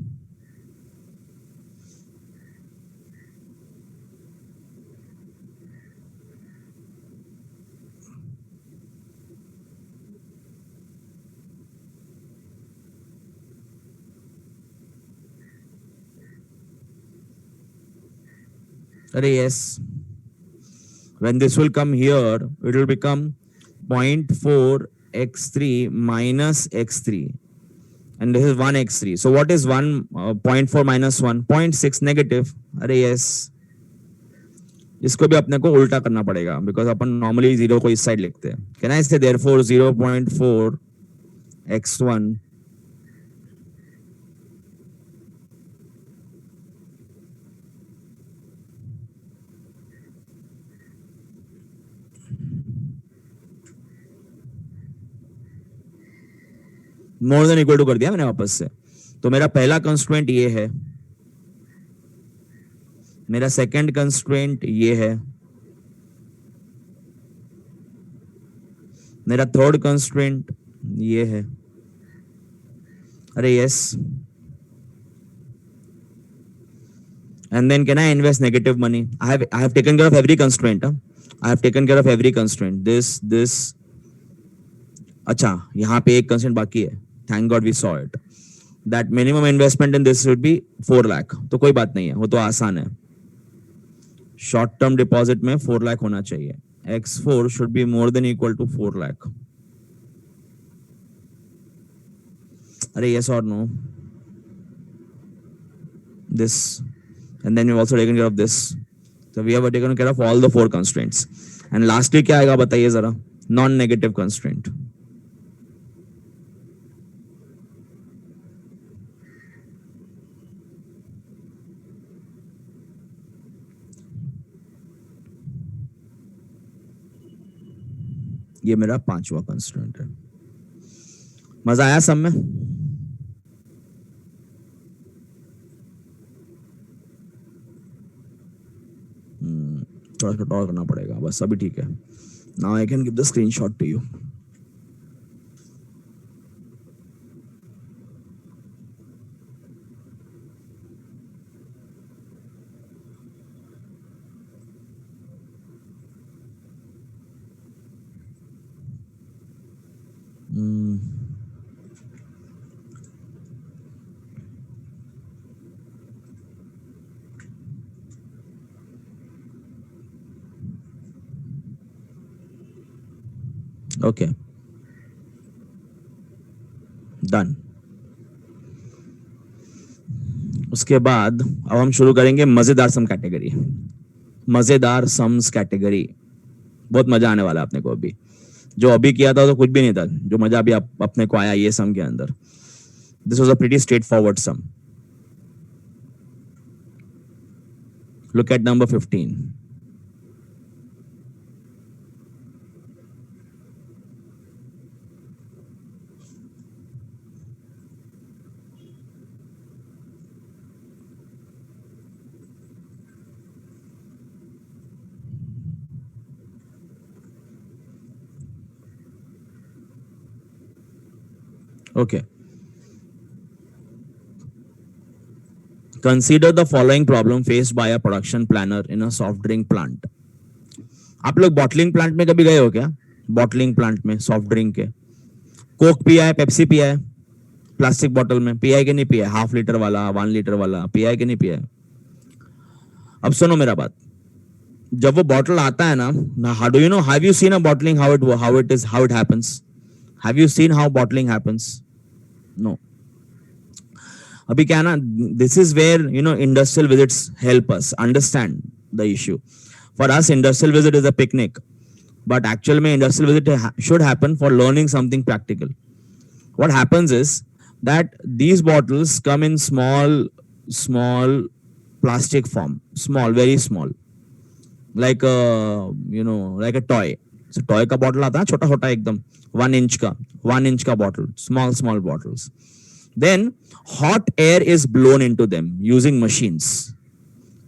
अरे yes. When this will come here, it will become 0.4 x3 minus x3. And this is 1 x3. So what is 1 0.4 minus 1? 0.6 negative. अरे yes. इसको भी अपने को उल्टा करना पड़ेगा बिकॉज अपन नॉर्मली जीरो को इस साइड लिखते हैं. Can I say therefore 0.4 x1 more than equal to कर दिया मैंने वापस से. तो मेरा पहला कंस्ट्रेंट ये है, मेरा सेकंड कंस्ट्रेंट ये है, मेरा थर्ड कंस्ट्रेंट ये है. अरे yes. And then can I invest negative money? I have taken care of every constraint. I have taken care of every constraint. This. अच्छा, यहाँ पे एक कंस्ट्रेंट बाकी है. Thank God we saw it. That minimum investment in this would be 4 lakh. तो कोई बात नहीं है, वो तो आसान है. शॉर्ट टर्म डिपॉजिट में 4 लाख होना चाहिए. X4 should be more than equal to 4 lakh. अरे yes or no? This. And then we've also taken care of this. So we have taken care of all the 4 constraints. And lastly क्या आएगा बताइए जरा? Non-negative constraint. ये मेरा 5वां constraint है. मजा आया सब में? थोड़ा सा और करना पड़ेगा, बस अभी ठीक है. Now I can give the screenshot to you. Okay, done. उसके बाद अब हम शुरू करेंगे मजेदार सम कैटेगरी. मजेदार सम्स कैटेगरी, बहुत मजा आने वाला है अपने को. अभी जो अभी किया था तो कुछ भी नहीं था, जो मजा अभी अपने को आया ये सम के अंदर. This was a pretty straightforward sum. Look at number 15. Okay. Consider the following problem faced by a production planner in a soft drink plant. आप लोग बॉटलिंग प्लांट में कभी गए हो क्या? बॉटलिंग प्लांट में सॉफ्ट ड्रिंक के Coke पिया है, पेप्सी पिया है, प्लास्टिक बॉटल में पिया है कि नहीं पिया है? 1/2 लीटर वाला, 1 लीटर वाला पिया है कि नहीं पिया है? अब सुनो मेरा बात, जब वो बॉटल आता है ना, how do you know, have you seen a bottling, how it happens? Have you seen how bottling happens? No. अभी क्या है ना, this is where industrial visits help us understand the issue. For us industrial visit is a picnic, but actual में industrial visit should happen for learning something practical. What happens is that these bottles come in small plastic form, small, very small, like a like a toy. So toy का bottle आता है छोटा छोटा एकदम 1 inch का bottle, small bottles. Then hot air is blown into them using machines,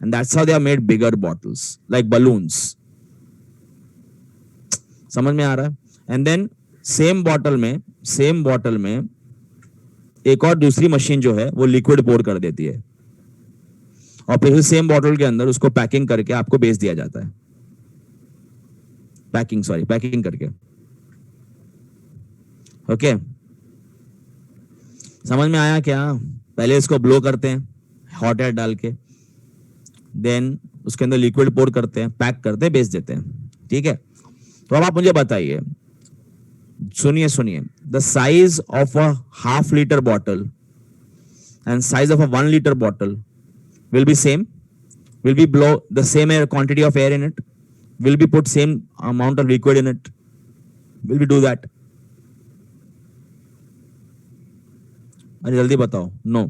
and that's how they are made bigger bottles, like balloons. समझ में आ रहा है? एंड देन सेम बॉटल में एक और दूसरी मशीन जो है वो लिक्विड पोर कर देती है और फिर सेम बॉटल के अंदर उसको पैकिंग करके आपको बेच दिया जाता है. पैकिंग करके. ओके, समझ में आया क्या? पहले इसको ब्लो करते हैं हॉट एयर डाल के, देन उसके अंदर लिक्विड पोर करते हैं, पैक करते हैं, बेच देते हैं. ठीक है, तो अब आप मुझे बताइए, सुनिए, the size of a 1/2 litre bottle and size of a 1 litre bottle will be same, will be blow the same air quantity of air in it, will be put same amount of liquid in it, will we do that? अरे जल्दी बताओ. No.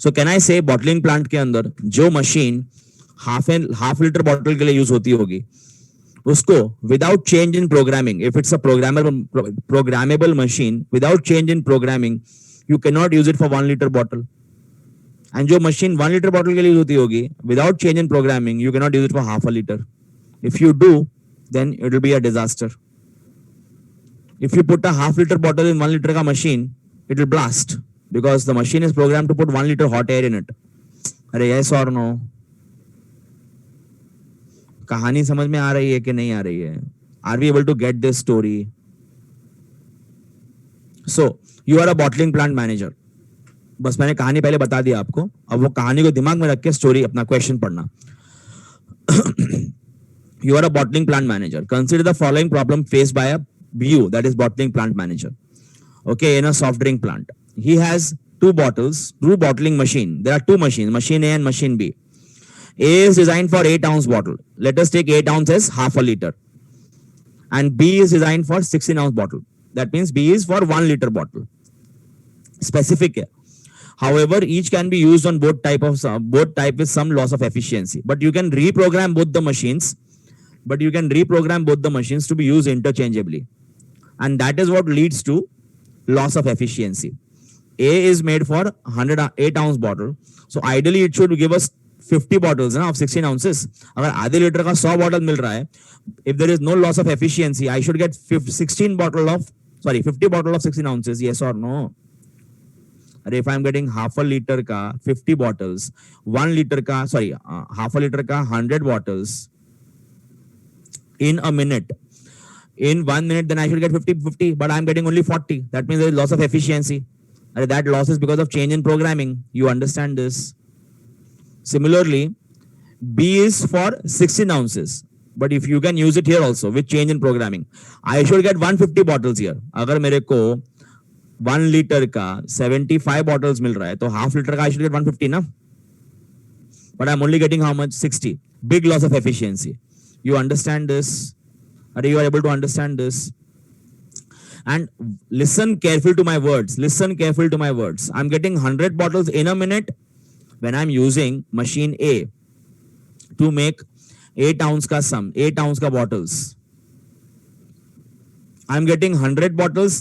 So can I से bottling plant के अंदर जो machine half litre bottle के लिए use होती होगी उसको without change in programming, if it's a programmable machine, without change in programming you can not use it for 1 litre bottle. And जो मशीन 1 लीटर बॉटल के लिए यूज होती होगी without change in programming you can not use it for 1/2 litre. If you do then it will be a disaster. If you put a 1/2 litre bottle in 1 litre का machine it will blast because the machine is programmed to put 1 liter hot air in it. अरे yes or no? कहानी समझ में आ रही है कि नहीं आ रही है? Are we able to get this story? So you are a bottling plant manager. बस मैंने कहानी पहले बता दी आपको, अब वो कहानी को दिमाग में रख के स्टोरी अपना क्वेश्चन पढ़ना. You are a bottling plant manager. Consider the following problem faced by a BU, that is bottling plant manager. Okay, in a soft drink plant. He has two bottling machine. There are two machines, machine A and machine B. A is designed for 8-ounce bottle. Let us take 8 ounces, 1/2 liter. And B is designed for 16-ounce bottle. That means B is for 1 liter bottle. Specific. However, each can be used on both type with some loss of efficiency. But you can reprogram both the machines. To be used interchangeably. And that is what leads to loss of efficiency. A is made for 8-ounce bottle. So ideally it should give us 50 bottles of 16 ounces. अगर आधे litre का 100 bottle मिल रहा है, if there is no loss of efficiency, I should get 50 bottle of 16 ounces. Yes or no? अरे if I am getting 1/2 liter का 50 bottles, 1 liter का 1/2 liter का 100 bottles in a minute. In 1 minute, then I should get 50, but I'm getting only 40. That means there is loss of efficiency. And that loss is because of change in programming. You understand this? Similarly, B is for 16 ounces. But if you can use it here also with change in programming, I should get 150 bottles here. अगर मेरे को 1 liter का 75 bottles मिल रहा है, तो 1/2 liter का I should get 150 ना? But I'm only getting how much? 60. Big loss of efficiency. You understand this? Are you able to understand this? And listen carefully to my words. I'm getting 100 bottles in a minute when I'm using machine A to make 8 ounce ka bottles. I'm getting 100 bottles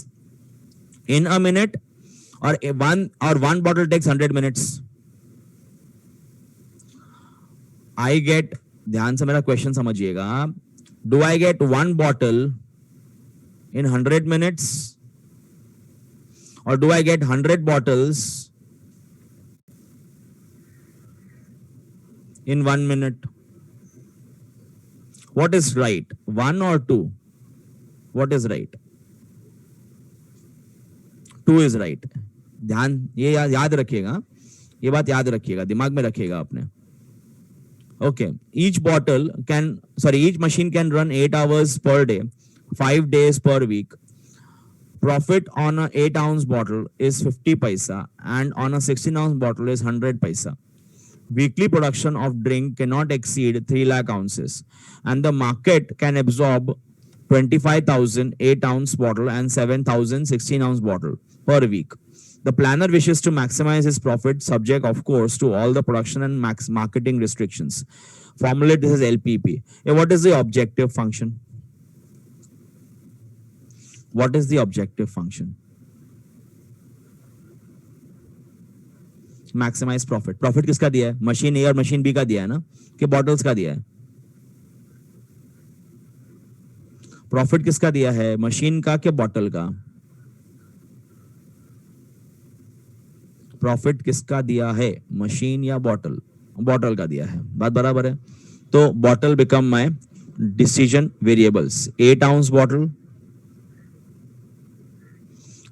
in a minute, or one bottle takes 100 minutes. I get, ध्यान से मेरा question समझिएगा. Do I get one bottle in 100 minutes? or do I get 100 bottles in 1 minute? What is right? 1 or 2? What is right? 2 is right. ध्यान ये याद रखिएगा, ये बात याद रखिएगा, दिमाग में रखिएगा आपने. Okay, each machine can run 8 hours per day, 5 days per week. Profit on a 8-ounce bottle is 50 paisa and on a 16-ounce bottle is 100 paisa. Weekly production of drink cannot exceed 3 lakh ounces and the market can absorb 25,000 8-ounce bottle and 7,000 16-ounce bottle per week. The planner wishes to maximize his profit, subject, of course, to all the production and marketing restrictions. Formulate this as LPP. What is the objective function? What is the objective function? Maximize profit. Profit किसका दिया है? Machine ए और machine B का दिया है ना, कि bottles का दिया है? प्रॉफिट किसका दिया है? मशीन का कि बॉटल का? प्रॉफिट किसका दिया है? मशीन या बॉटल? बॉटल का दिया है. बात बराबर है. तो bottle become my decision variables. 8-ounce bottle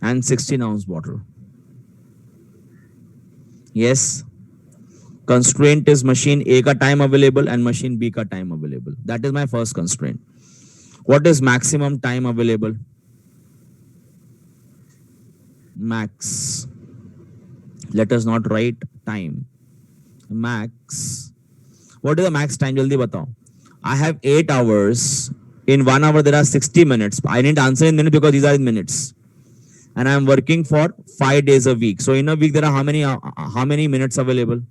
and 16-ounce bottle. Yes. Constraint is machine A ka time available and machine B ka time available. That is my first constraint. What is maximum time available? Max. Let us not write time. Max. What is the max time? Jaldi batao. I have 8 hours. In 1 hour there are 60 minutes. I need to answer in minutes because these are in minutes. And I am working for 5 days a week. So in a week there are how many minutes available?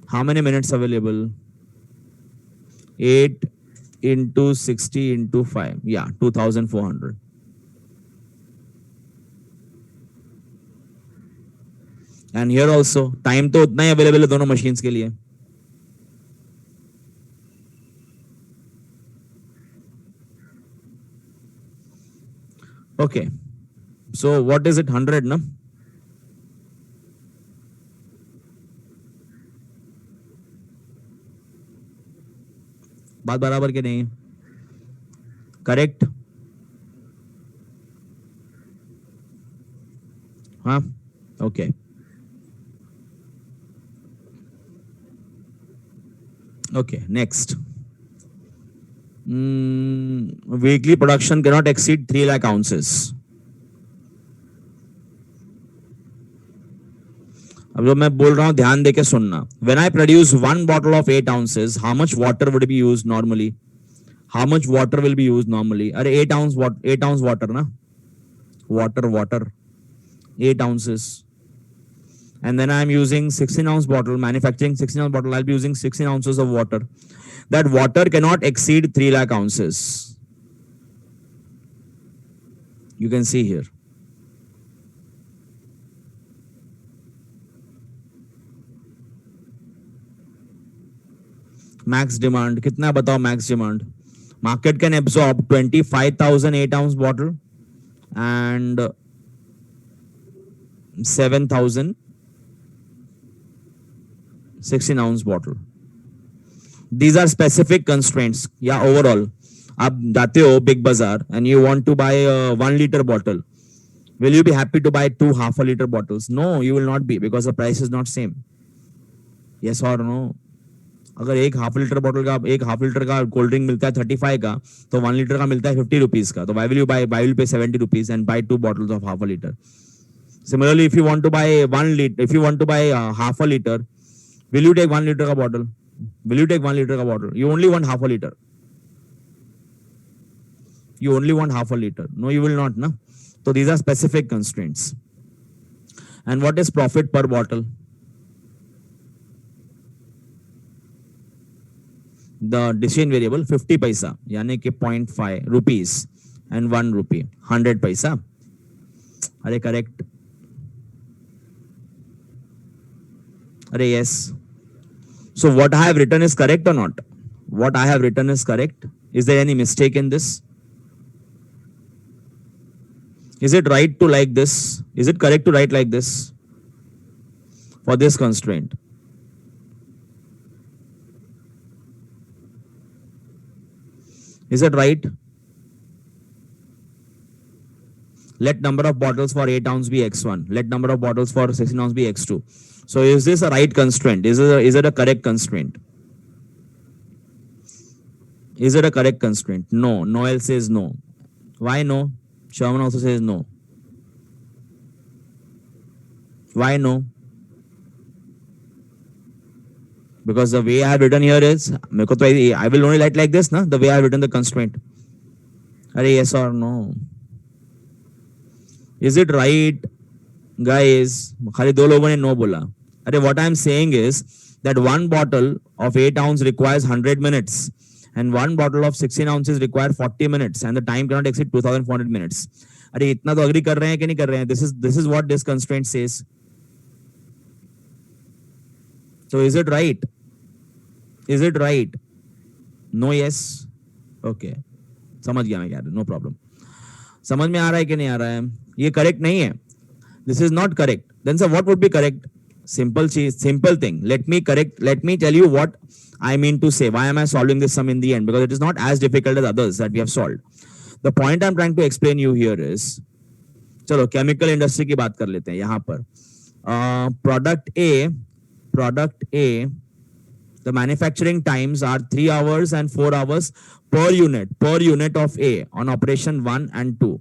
How many minutes available? 8 into 60 into 5. Yeah, 2,400. And here also time तो उतना ही available है दोनों machines के लिए. Okay, so what is it? 100, na? बात बराबर के नहीं? Correct? हाँ? Okay. Okay, next. Weekly production cannot exceed 3 lakh ounces. अब जो मैं बोल रहा हूं ध्यान देके सुनना. When I produce 1 bottle of 8 ounces, how much water would be used normally? How much water will be used normally? अरे 8 ounce water ना? Water. 8 ounces. And then I am using 16-ounce bottle, manufacturing 16-ounce bottle. I'll be using 16 ounces of water. That water cannot exceed 3 lakh ounces. You can see here. Max demand. कितना बताओ max demand? Market can absorb 25,000 8-ounce bottle and 7,000 16-ounce bottle. These are specific constraints. Yeah, overall. आप जाते हो Big Bazaar and you want to buy a 1 liter bottle. Will you be happy to buy 2 half-a-liter bottles? No, you will not be because the price is not same. Yes or no? अगर एक half litre का cold drink मिलता है 35 का, तो 1 litre का मिलता है 50 रुपीज का. तो why will you pay 70 rupees and buy 2 bottles of half a liter? Similarly, if you want to buy half a liter, will you take 1 liter का bottle? Will you take 1 liter का bottle? You only want half a liter. You only want half a liter. No, you will not, na? So these are specific constraints. And what is profit per bottle? The decision variable 50 paisa, यानी कि 0.5 rupees and 1 rupee, 100 paisa. Are they correct? Are yes. So what I have written is correct or not? What I have written is correct. Is there any mistake in this? Is it right to like this? Is it correct to write like this for this constraint? Is it right? Let number of bottles for 8 ounce be x1. Let number of bottles for 16 ounce be x2. So is this a right constraint? Is it a correct constraint? Is it a correct constraint? No. Noel says no. Why no? Sherman also says no. Why no? Because the way I have written here is, I will only write like this, na? The way I have written the constraint. Are yes or no? Is it right, guys? खाली दो लोगों ने no बोला. अरे what I am saying is that one bottle of 8 ounce requires 100 minutes and one bottle of 16 ounces require 40 minutes and the time cannot exceed 2400 minutes. अरे इतना तो agree कर रहे हैं कि नहीं कर रहे हैं? This is what this constraint says. So is it right? Is it right? No, yes. Okay. समझ गया मैं क्या, no problem. समझ में आ रहा है कि नहीं आ रहा है? ये correct नहीं है. This is not correct. Then sir, what would be correct? Simple thing. Let me tell you what I mean to say. Why am I solving this sum in the end? Because it is not as difficult as others that we have solved. The point I'm trying to explain you here is, चलो chemical industry की बात कर लेते हैं यहाँ पर. Product A, the manufacturing times are 3 hours and 4 hours per unit of A on operation 1 and 2.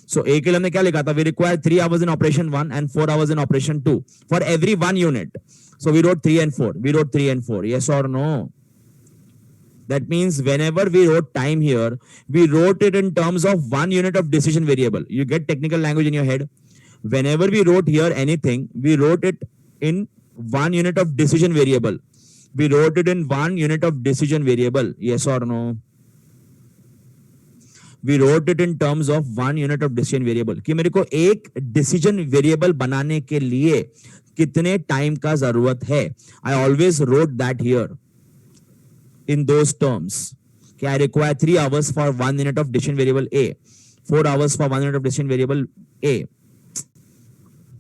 So A के लिए हमने क्या लिखा था? We require 3 hours in operation 1 and 4 hours in operation 2 for every one unit. So we wrote 3 and 4. Yes or no? That means whenever we wrote time here, we wrote it in terms of 1 unit of decision variable. You get technical language in your head. Whenever we wrote here anything, we wrote it in 1 unit of decision variable. We wrote it in 1 unit of decision variable. Yes or no? We wrote it in terms of 1 unit of decision variable. कि मेरे को एक decision variable बनाने के लिए कितने time का जरूरत है? I always wrote that here in those terms. कि I require 3 hours for 1 unit of decision variable A, 4 hours for 1 unit of decision variable A.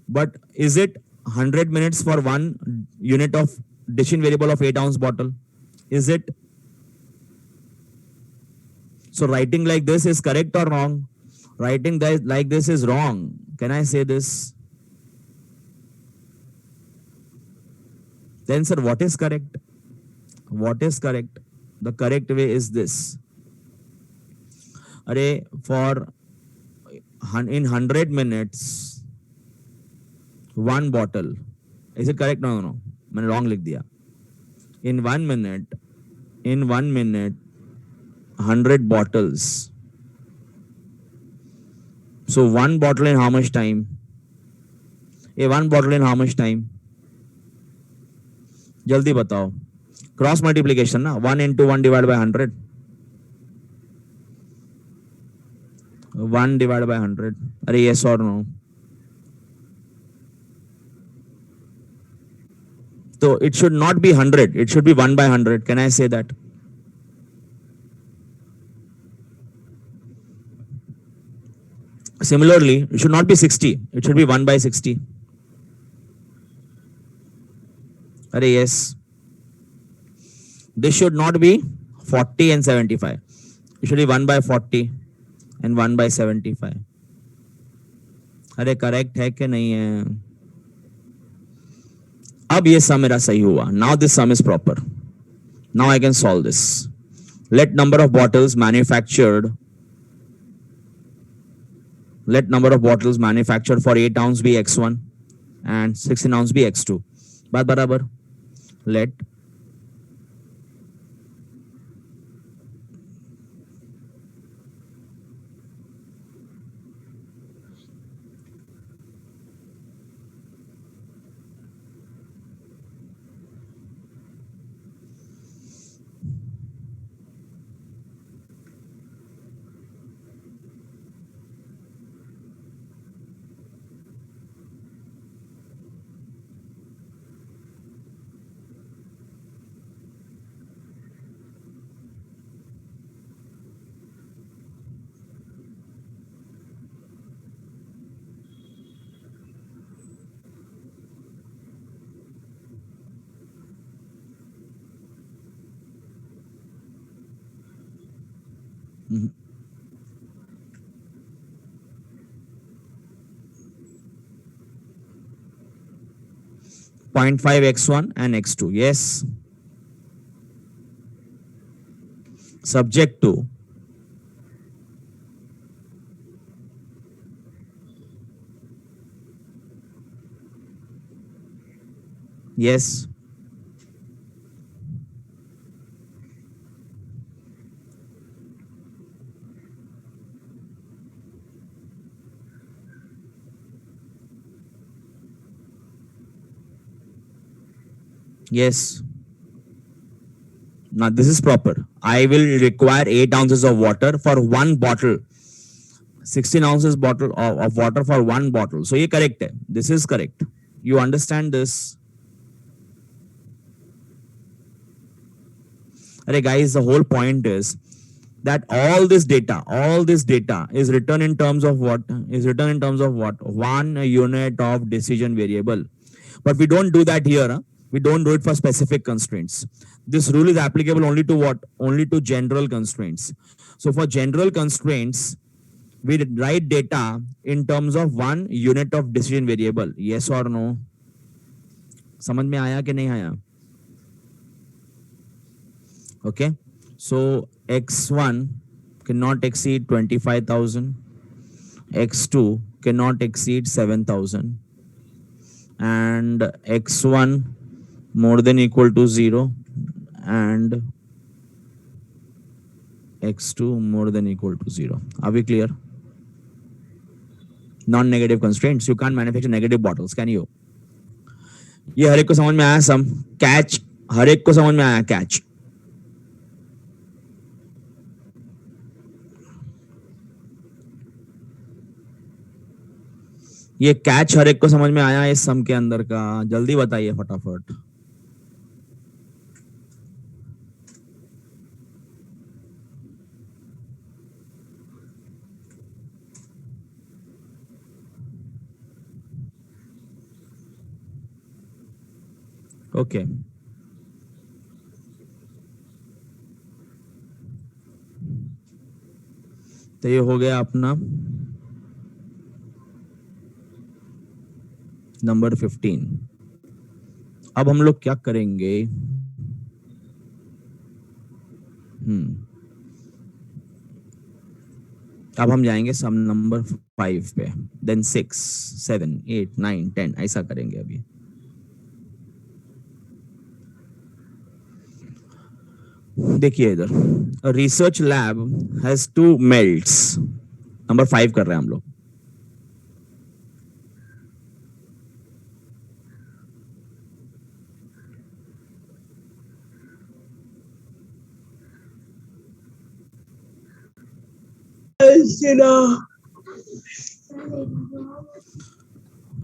But is it 100 minutes for 1 unit of decision variable of 8 ounce bottle? Is it? So writing like this is correct or wrong? Writing like this is wrong. Can I say this? Then sir, what is correct? What is correct? The correct way is this. Array for in 100 minutes, 1 bottle. Is it correct? No. मैंने wrong लिख दिया. In 1 minute, 100 bottles. So 1 bottle in how much time? 1 bottle in how much time? जल्दी बताओ. Cross multiplication ना. 1 into 1 divided by 100. 1 divided by 100. अरे yes or no? So it should not be 100. It should be 1 by 100. Can I say that? Similarly, it should not be 60. It should be 1 by 60. Arey yes. This should not be 40 and 75. It should be 1 by 40 and 1 by 75. अरे correct है कि नहीं है? अब ये सम मेरा सही हुआ. Now this sum is proper. Now I can solve this. Let number of bottles manufactured for 8 ounce be x1 and 16 ounce be x2. बात बराबर. Let 0.5 x1 and x2. Yes. Subject to yes. Yes. Now this is proper. I will require 8 ounces of water for one bottle. 16 ounces bottle of water for one bottle. So ये correct है. This is correct. You understand this? Arey guys, the whole point is that all this data is written in terms of what? Is written in terms of what? One unit of decision variable. But we don't do that here. Huh? We don't do it for specific constraints. This rule is applicable only to what? Only to general constraints. So for general constraints, we write data in terms of one unit of decision variable. Yes or no? समझ में आया कि नहीं आया? Okay. So x1 cannot exceed 25,000. x2 cannot exceed 7,000. And x1 more than equal to 0 and x2 more than equal to 0. Are we clear? Non-negative constraints. You can't manufacture negative bottles, can you? ये हर एक को समझ में आया? सम catch her एक को समझ में आया? कैच ये कैच हर एक को समझ में आया इस सम के अंदर का? जल्दी बताइए फटाफट. ओके. तो ये हो गया अपना नंबर 15. अब हम लोग क्या करेंगे? अब हम जाएंगे सम नंबर 5 पे, देन 6, 7, 8, 9, 10 ऐसा करेंगे अभी. देखिए इधर research lab has 2 melts. Number 5 कर रहे हैं हम लोग.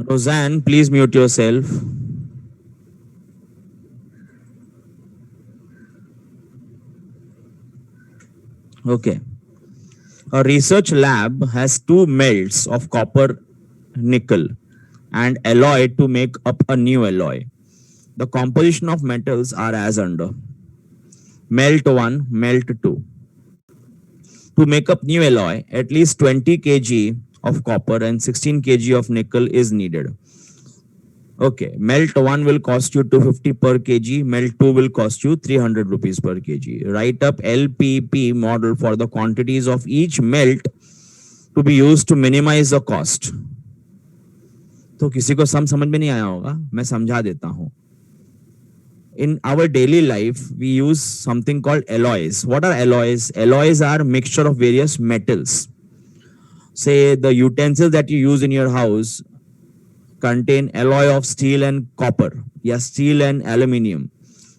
Roseanne, please mute yourself. Okay. A research lab has 2 melts of copper nickel and alloy to make up a new alloy. The composition of metals are as under. Melt 1, melt 2. To make up new alloy, at least 20 kg of copper and 16 kg of nickel is needed. Okay, melt 1 will cost you 250 per kg, melt 2 will cost you 300 rupees per kg. Write up LPP model for the quantities of each melt to be used to minimize the cost. तो किसी को सम समझ में नहीं आया होगा, मैं समझा देता हूँ. In our daily life, we use something called alloys. What are alloys? Alloys are mixture of various metals. Say the utensils that you use in your house contain alloy of steel and copper. Yes, steel and aluminium.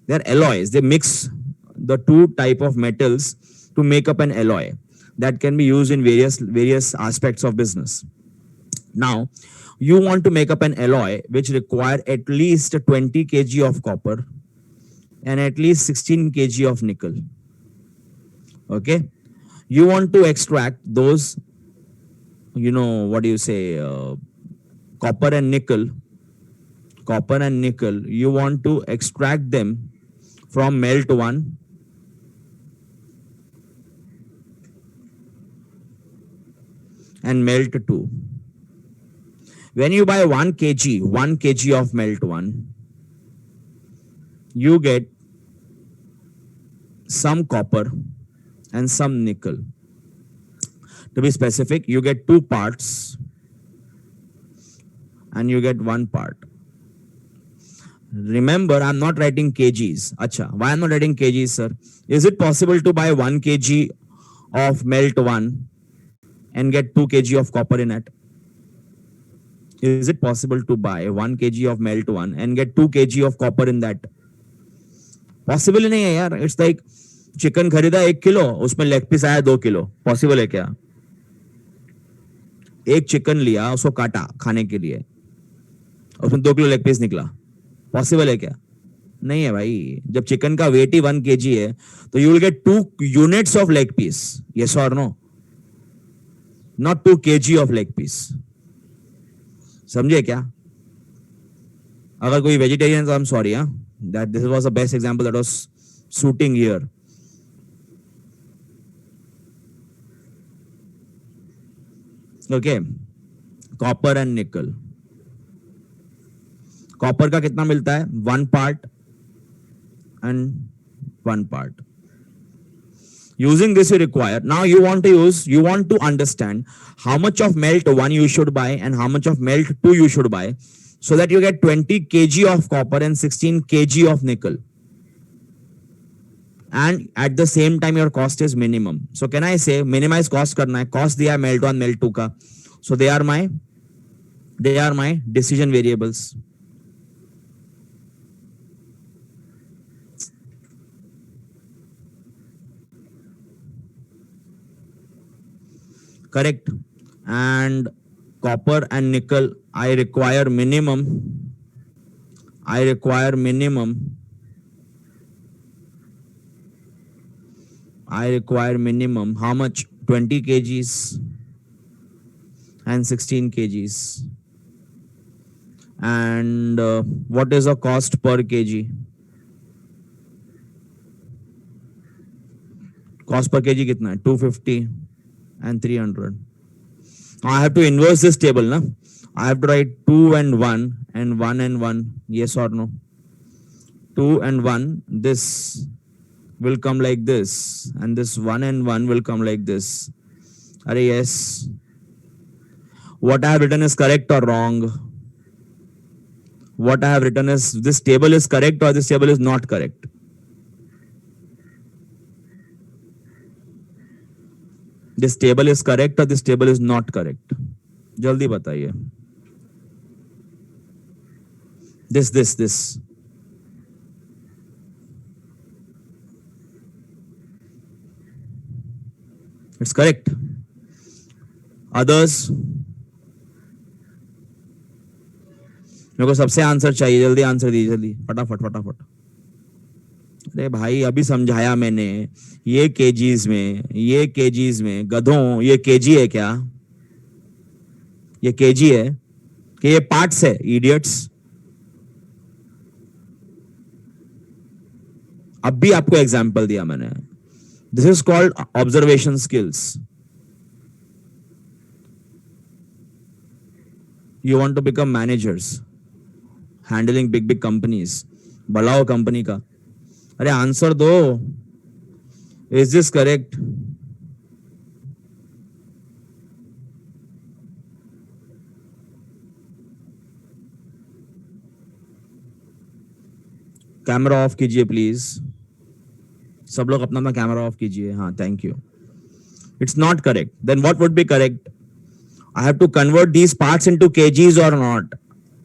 They're alloys. They mix the two type of metals to make up an alloy that can be used in various aspects of business. Now, you want to make up an alloy which require at least 20 kg of copper and at least 16 kg of nickel. Okay. You want to extract those, what do you say, copper and nickel, you want to extract them from melt 1 and melt 2. When you buy 1 kg of melt 1, you get some copper and some nickel. To be specific, you get 2 parts and you get 1 part. Remember, I'm not writing kgs. Acha, why I'm not writing kgs, sir? Is it possible to buy 1 kg of melt 1 and get 2 kg of copper in it? Is it possible to buy 1 kg of melt 1 and get 2 kg of copper in that? Possible नहीं है यार. It's like chicken खरीदा 1 kilo, उसमें leg piece आया 2 kilo. Possible है क्या? एक chicken लिया, उसको काटा खाने के लिए, उसमें 2 किलो लेग पीस निकला. पॉसिबल है क्या? नहीं है भाई. जब चिकन का वेट ही 1 kg है, तो you will get 2 units of leg piece. Yes और no? Not 2 kg of leg piece. समझे क्या? अगर कोई vegetarian, I am sorry, that this was the best example that was suiting here. Okay, copper and nickel. Copper का कितना मिलता है? 1 part and 1 part. Using this you require. Now you want to understand how much of melt 1 you should buy and how much of melt 2 you should buy, so that you get 20 kg of copper and 16 kg of nickel. And at the same time your cost is minimum. So can I say minimize cost करना है? Cost दिया melt 1 melt 2 का. So they are my decision variables. Correct. And copper and nickel, I require minimum how much? 20 kgs and 16 kgs. And what is the cost per kg? Cost per kg कितना है? 250 and 300. I have to inverse this table, na? I have to write 2 and 1 and 1 and 1. Yes or no? 2 and 1. This will come like this, and this 1 and 1 will come like this. Are yes? What I have written is correct or wrong? What I have written is, this table is correct or this table is not correct? This table is correct or this table is not correct? जल्दी बताइए. This. It's correct. Others? मेरे को सबसे answer चाहिए. जल्दी answer दीजिए, जल्दी, फटाफट. अरे भाई, अभी समझाया मैंने. ये केजीज में गधों, ये केजी है क्या? ये केजी है कि ये पार्ट्स है? इडियट्स. अब भी आपको एग्जांपल दिया मैंने. This is called observation skills. You want to become managers, handling big companies. बढ़ाओ कंपनी का. अरे आंसर दो. Is this correct? Camera off कीजिए प्लीज. सब लोग अपना कैमरा ऑफ कीजिए. हाँ, thank you. It's not correct. Then what would be correct? I have to convert these parts into kgs और not?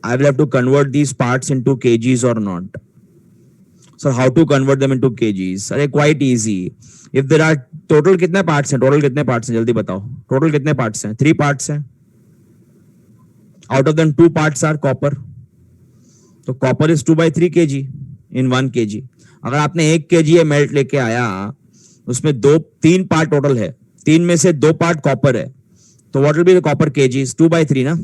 I will have to convert these parts into kgs or not. So how to convert them into kgs? अरे quite easy. If there are total कितने parts हैं? Total कितने parts हैं? जल्दी बताओ. Total कितने parts हैं? 3 parts हैं. Out of them 2 parts are copper. तो copper is 2/3 kg in 1 kg. अगर आपने 1 kg मेल्ट लेके आया, उसमें 3 पार्ट टोटल है, 3 में से 2 पार्ट कॉपर है, तो what will be the copper kgs? 2/3 ना?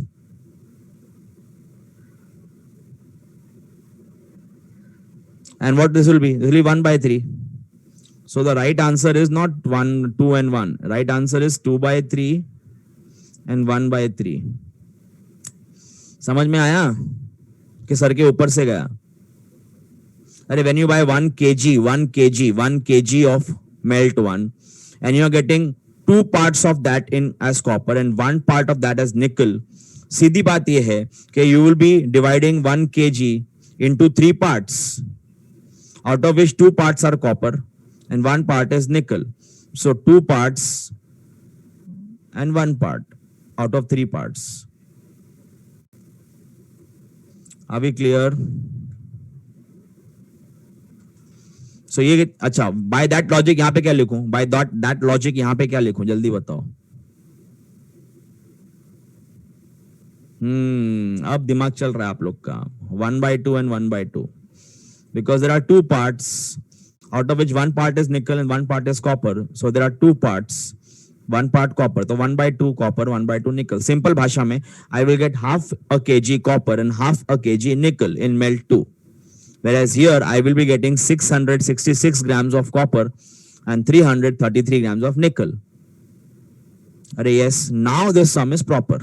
And what this will be? This will be 1/3. So the right answer is not 1, 2 and 1. Right answer is 2/3 and 1/3. समझ में आया कि सर के ऊपर से गया? अरे when you buy 1 kg of melt 1 and you are getting 2 parts of that in as copper and 1 part of that as nickel, सीधी बात ये है कि you will be dividing 1 kg into 3 parts, out of which 2 parts are copper and 1 part is nickel. So 2 parts and 1 part out of 3 parts. Are we clear? So ये अच्छा, by that logic यहाँ पे क्या लिखूं? By that logic यहाँ पे क्या लिखूं? जल्दी बताओ. अब दिमाग चल रहा है आप लोग का. 1/2 and 1/2. Because there are 2 parts, out of which 1 part is nickel and 1 part is copper. So there are 2 parts, 1 part copper. So 1/2 copper, 1/2 nickel. Simple भाषा में, I will get half a kg copper and half a kg nickel in melt 2. Whereas here I will be getting 666 grams of copper and 333 grams of nickel. Yes, now this sum is proper.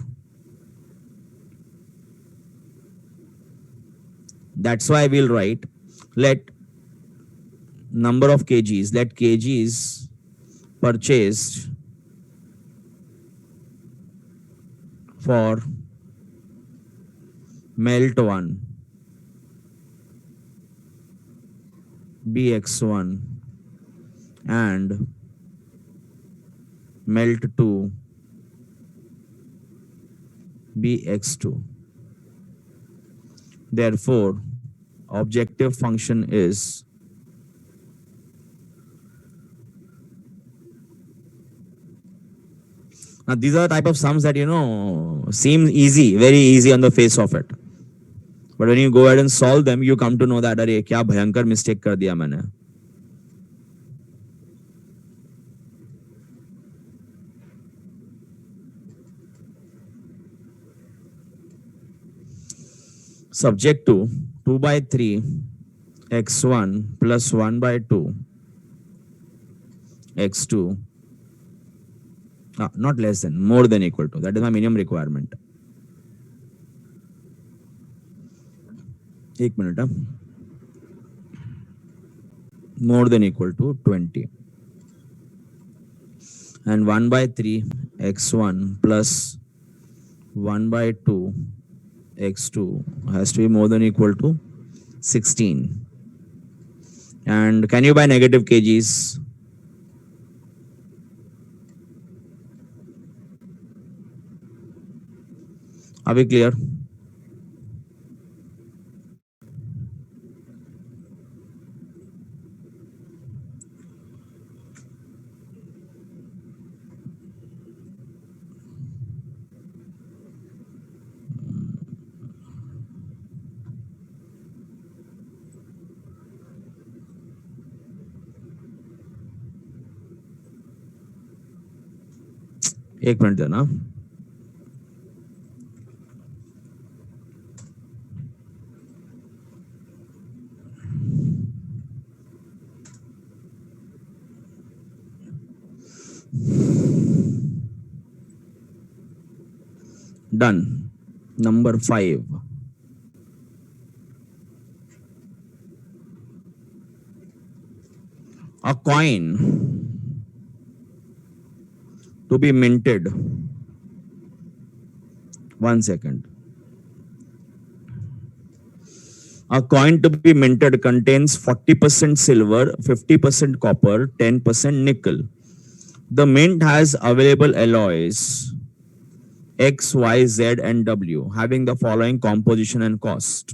That's why we'll write, let number of kgs, let kgs purchased for melt 1 bx1 and melt 2 bx2. Therefore, objective function is now these are the type of sums that seem easy, very easy on the face of it. But when you go ahead and solve them, you come to know that अरे क्या भयंकर mistake कर दिया मैंने. Subject to 2/3 x1 plus 1/2 x2, not less than, more than equal to. That is my minimum requirement. एक minute. More than equal to 20 and 1/3 x1 plus 1/2 x2 has to be more than equal to 16. And can you buy negative kgs? Are we clear? एक minute देना. Done. Number 5. A coin to be minted. 1 second. A coin to be minted contains 40% silver, 50% copper, 10% nickel. The mint has available alloys X, Y, Z, and W having the following composition and cost.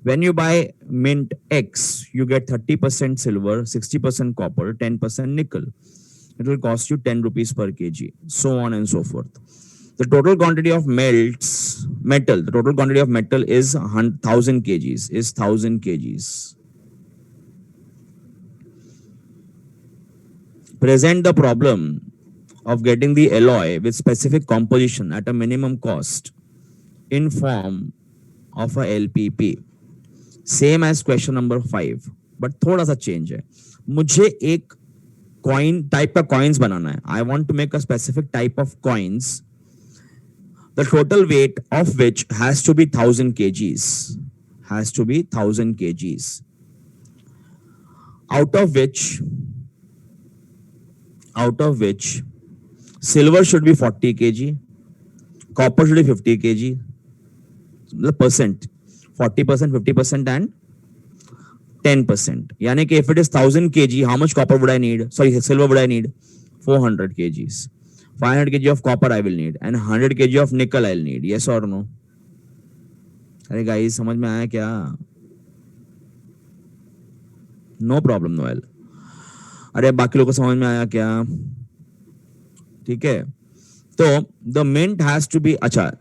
When you buy mint X, you get 30% silver, 60% copper, 10% nickel. It will cost you 10 rupees per kg, so on and so forth. The total quantity of the total quantity of metal is 1000 kgs, is 1000 kgs. Present the problem of getting the alloy with specific composition at a minimum cost in form of a LPP. Same as question number 5, but थोड़ा सा change है. मुझे एक coin type का coins बनाना है. I want to make a specific type of coins the total weight of which has to be 1000 kgs, has to be 1000 kgs, out of which silver should be 40 kg, copper should be 50 kg, the percent, 40%, 50% and 10%. Yani कि if it is 1000 kg, how much copper would I need? Sorry, silver would I need? 400 kgs. 500 kg of copper I will need and 100 kg of nickel I'll need. Yes or no? अरे guys, समझ में आया क्या? No problem, Noel. अरे बाकी लोगों को समझ में आया क्या? ठीक है. तो the mint has to be अच्छा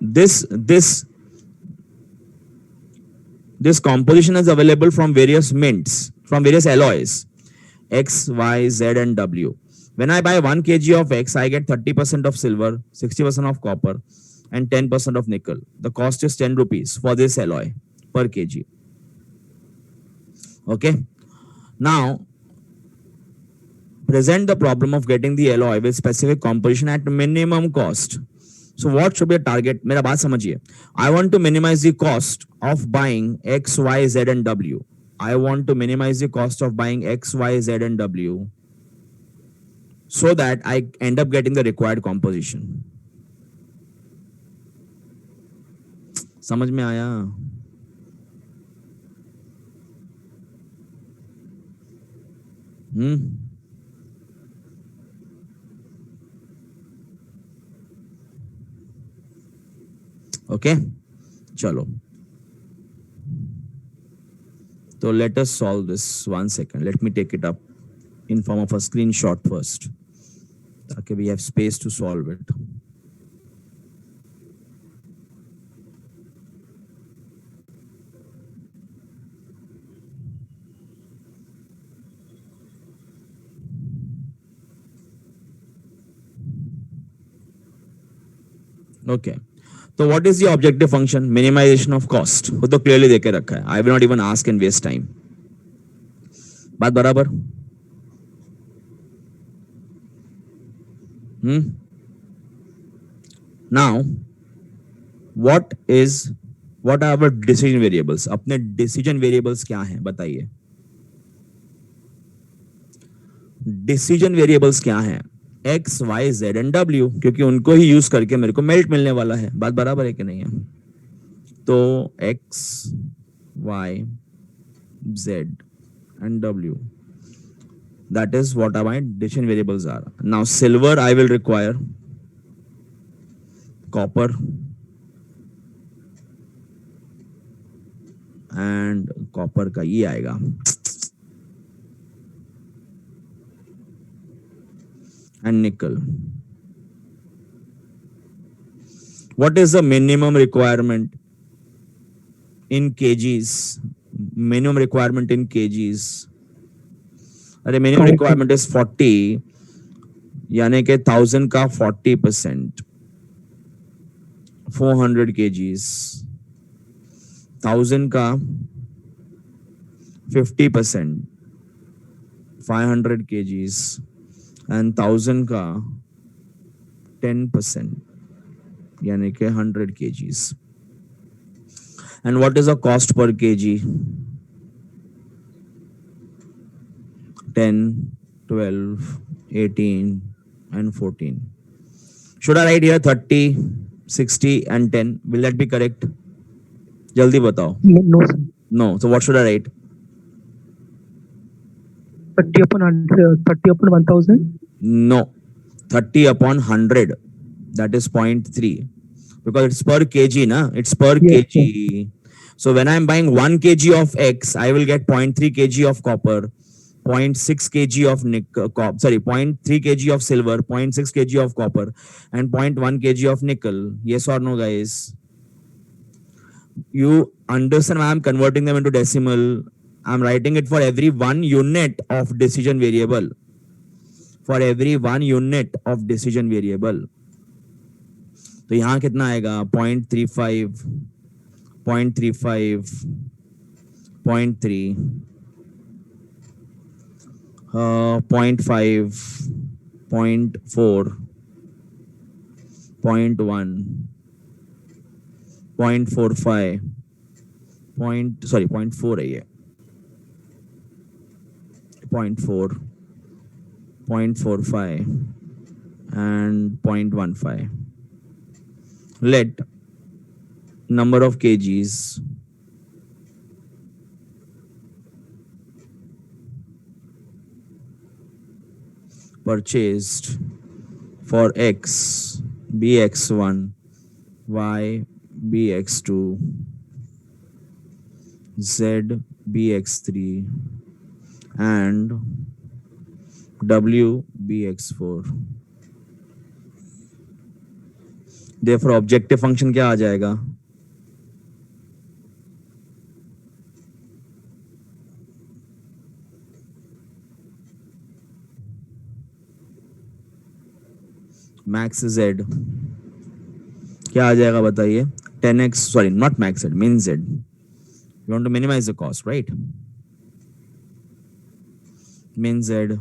this composition is available from various mints, from various alloys, X, Y, Z, and W. When I buy 1 kg of X, I get 30% of silver, 60% of copper, and 10% of nickel. The cost is 10 rupees for this alloy per kg. Okay. Now, present the problem of getting the alloy with specific composition at minimum cost. So what should be a target? मेरा बात समझिए. I want to minimize the cost of buying X, Y, Z, and W. I want to minimize the cost of buying X, Y, Z, and W so that I end up getting the required composition. समझ में आया? Okay, chalo. So let us solve this. 1 second. Let me take it up in form of a screenshot first. Okay, we have space to solve it. Okay. So what is the objective function? Minimization of cost. वो तो clearly देके रखा है. I will not even ask and waste time. बात बराबर? Now, what are our decision variables? अपने decision variables क्या हैं? बताइए. Decision variables क्या हैं? X, Y, Z and W, क्योंकि उनको ही यूज करके मेरे को मेल्ट मिलने वाला है. बात बराबर है कि नहीं है? तो X, Y, Z and W. That is what my decision variables are. Now silver I will require, copper and copper का ये आएगा. And nickel. What is the minimum requirement in kgs? Minimum requirement in kgs. अरे minimum requirement is 40, यानी कि 1000 का 40%, 400 kgs. 1000 का 50%, 500 kgs. And 1000 का 10%, यानी कि 100 kgs. And what is the cost per kg? 10, 12, 18 and 14. Should I write here 30, 60 and 10? Will that be correct? जल्दी बताओ. No, sir. No. So what should I write? 30 upon 100, 30 upon 1000? No, 30 upon 100. That is 0.3. Because it's per kg, na? It's per Yes, kg. So when I'm buying 1 kg of X, I will get 0.3 kg of copper, 0.6 kg of 0.3 kg of silver, 0.6 kg of copper, and 0.1 kg of nickel. Yes or no, guys? You understand why I'm converting them into decimal? I'm writing it for every 1 unit of decision variable. For every 1 unit of decision variable. तो यहाँ कितना आएगा? 0.35, 0.35, 0.3, 0.5, 0.4, 0.1, 0.45 0.4 है ये 0.4 0.45 and 0.15. Let number of kgs purchased for x bx1 y bx2 z bx3 and w bx4. Therefore objective function क्या आ जाएगा? max z क्या आ जाएगा बताइए? 10x, sorry, not max z, min z. You want to minimize the cost, right? Min z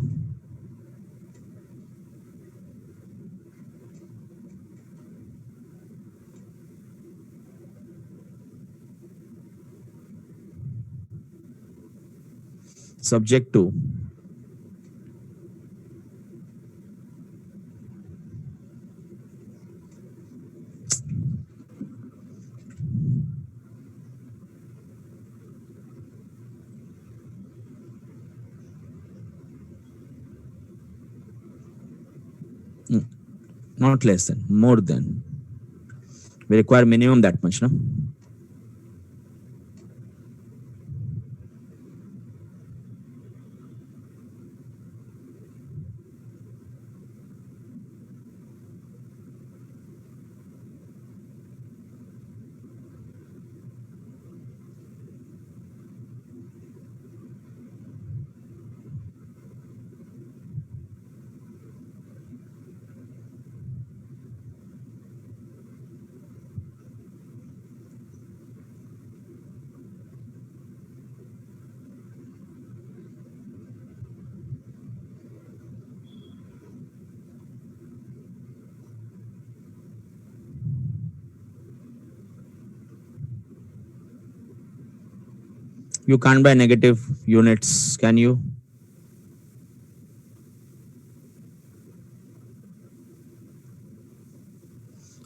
subject to not less than, more than. We require minimum that much, no? You can't buy negative units, can you?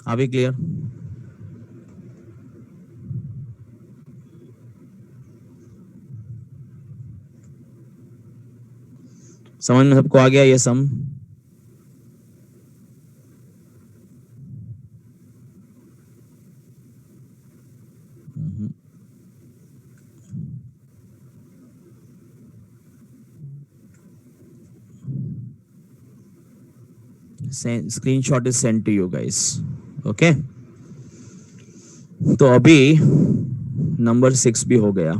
Are we clear? समझ में सबको आ गया ये सम? Screenshot is sent to you guys. Okay. तो अभी number 6 भी हो गया.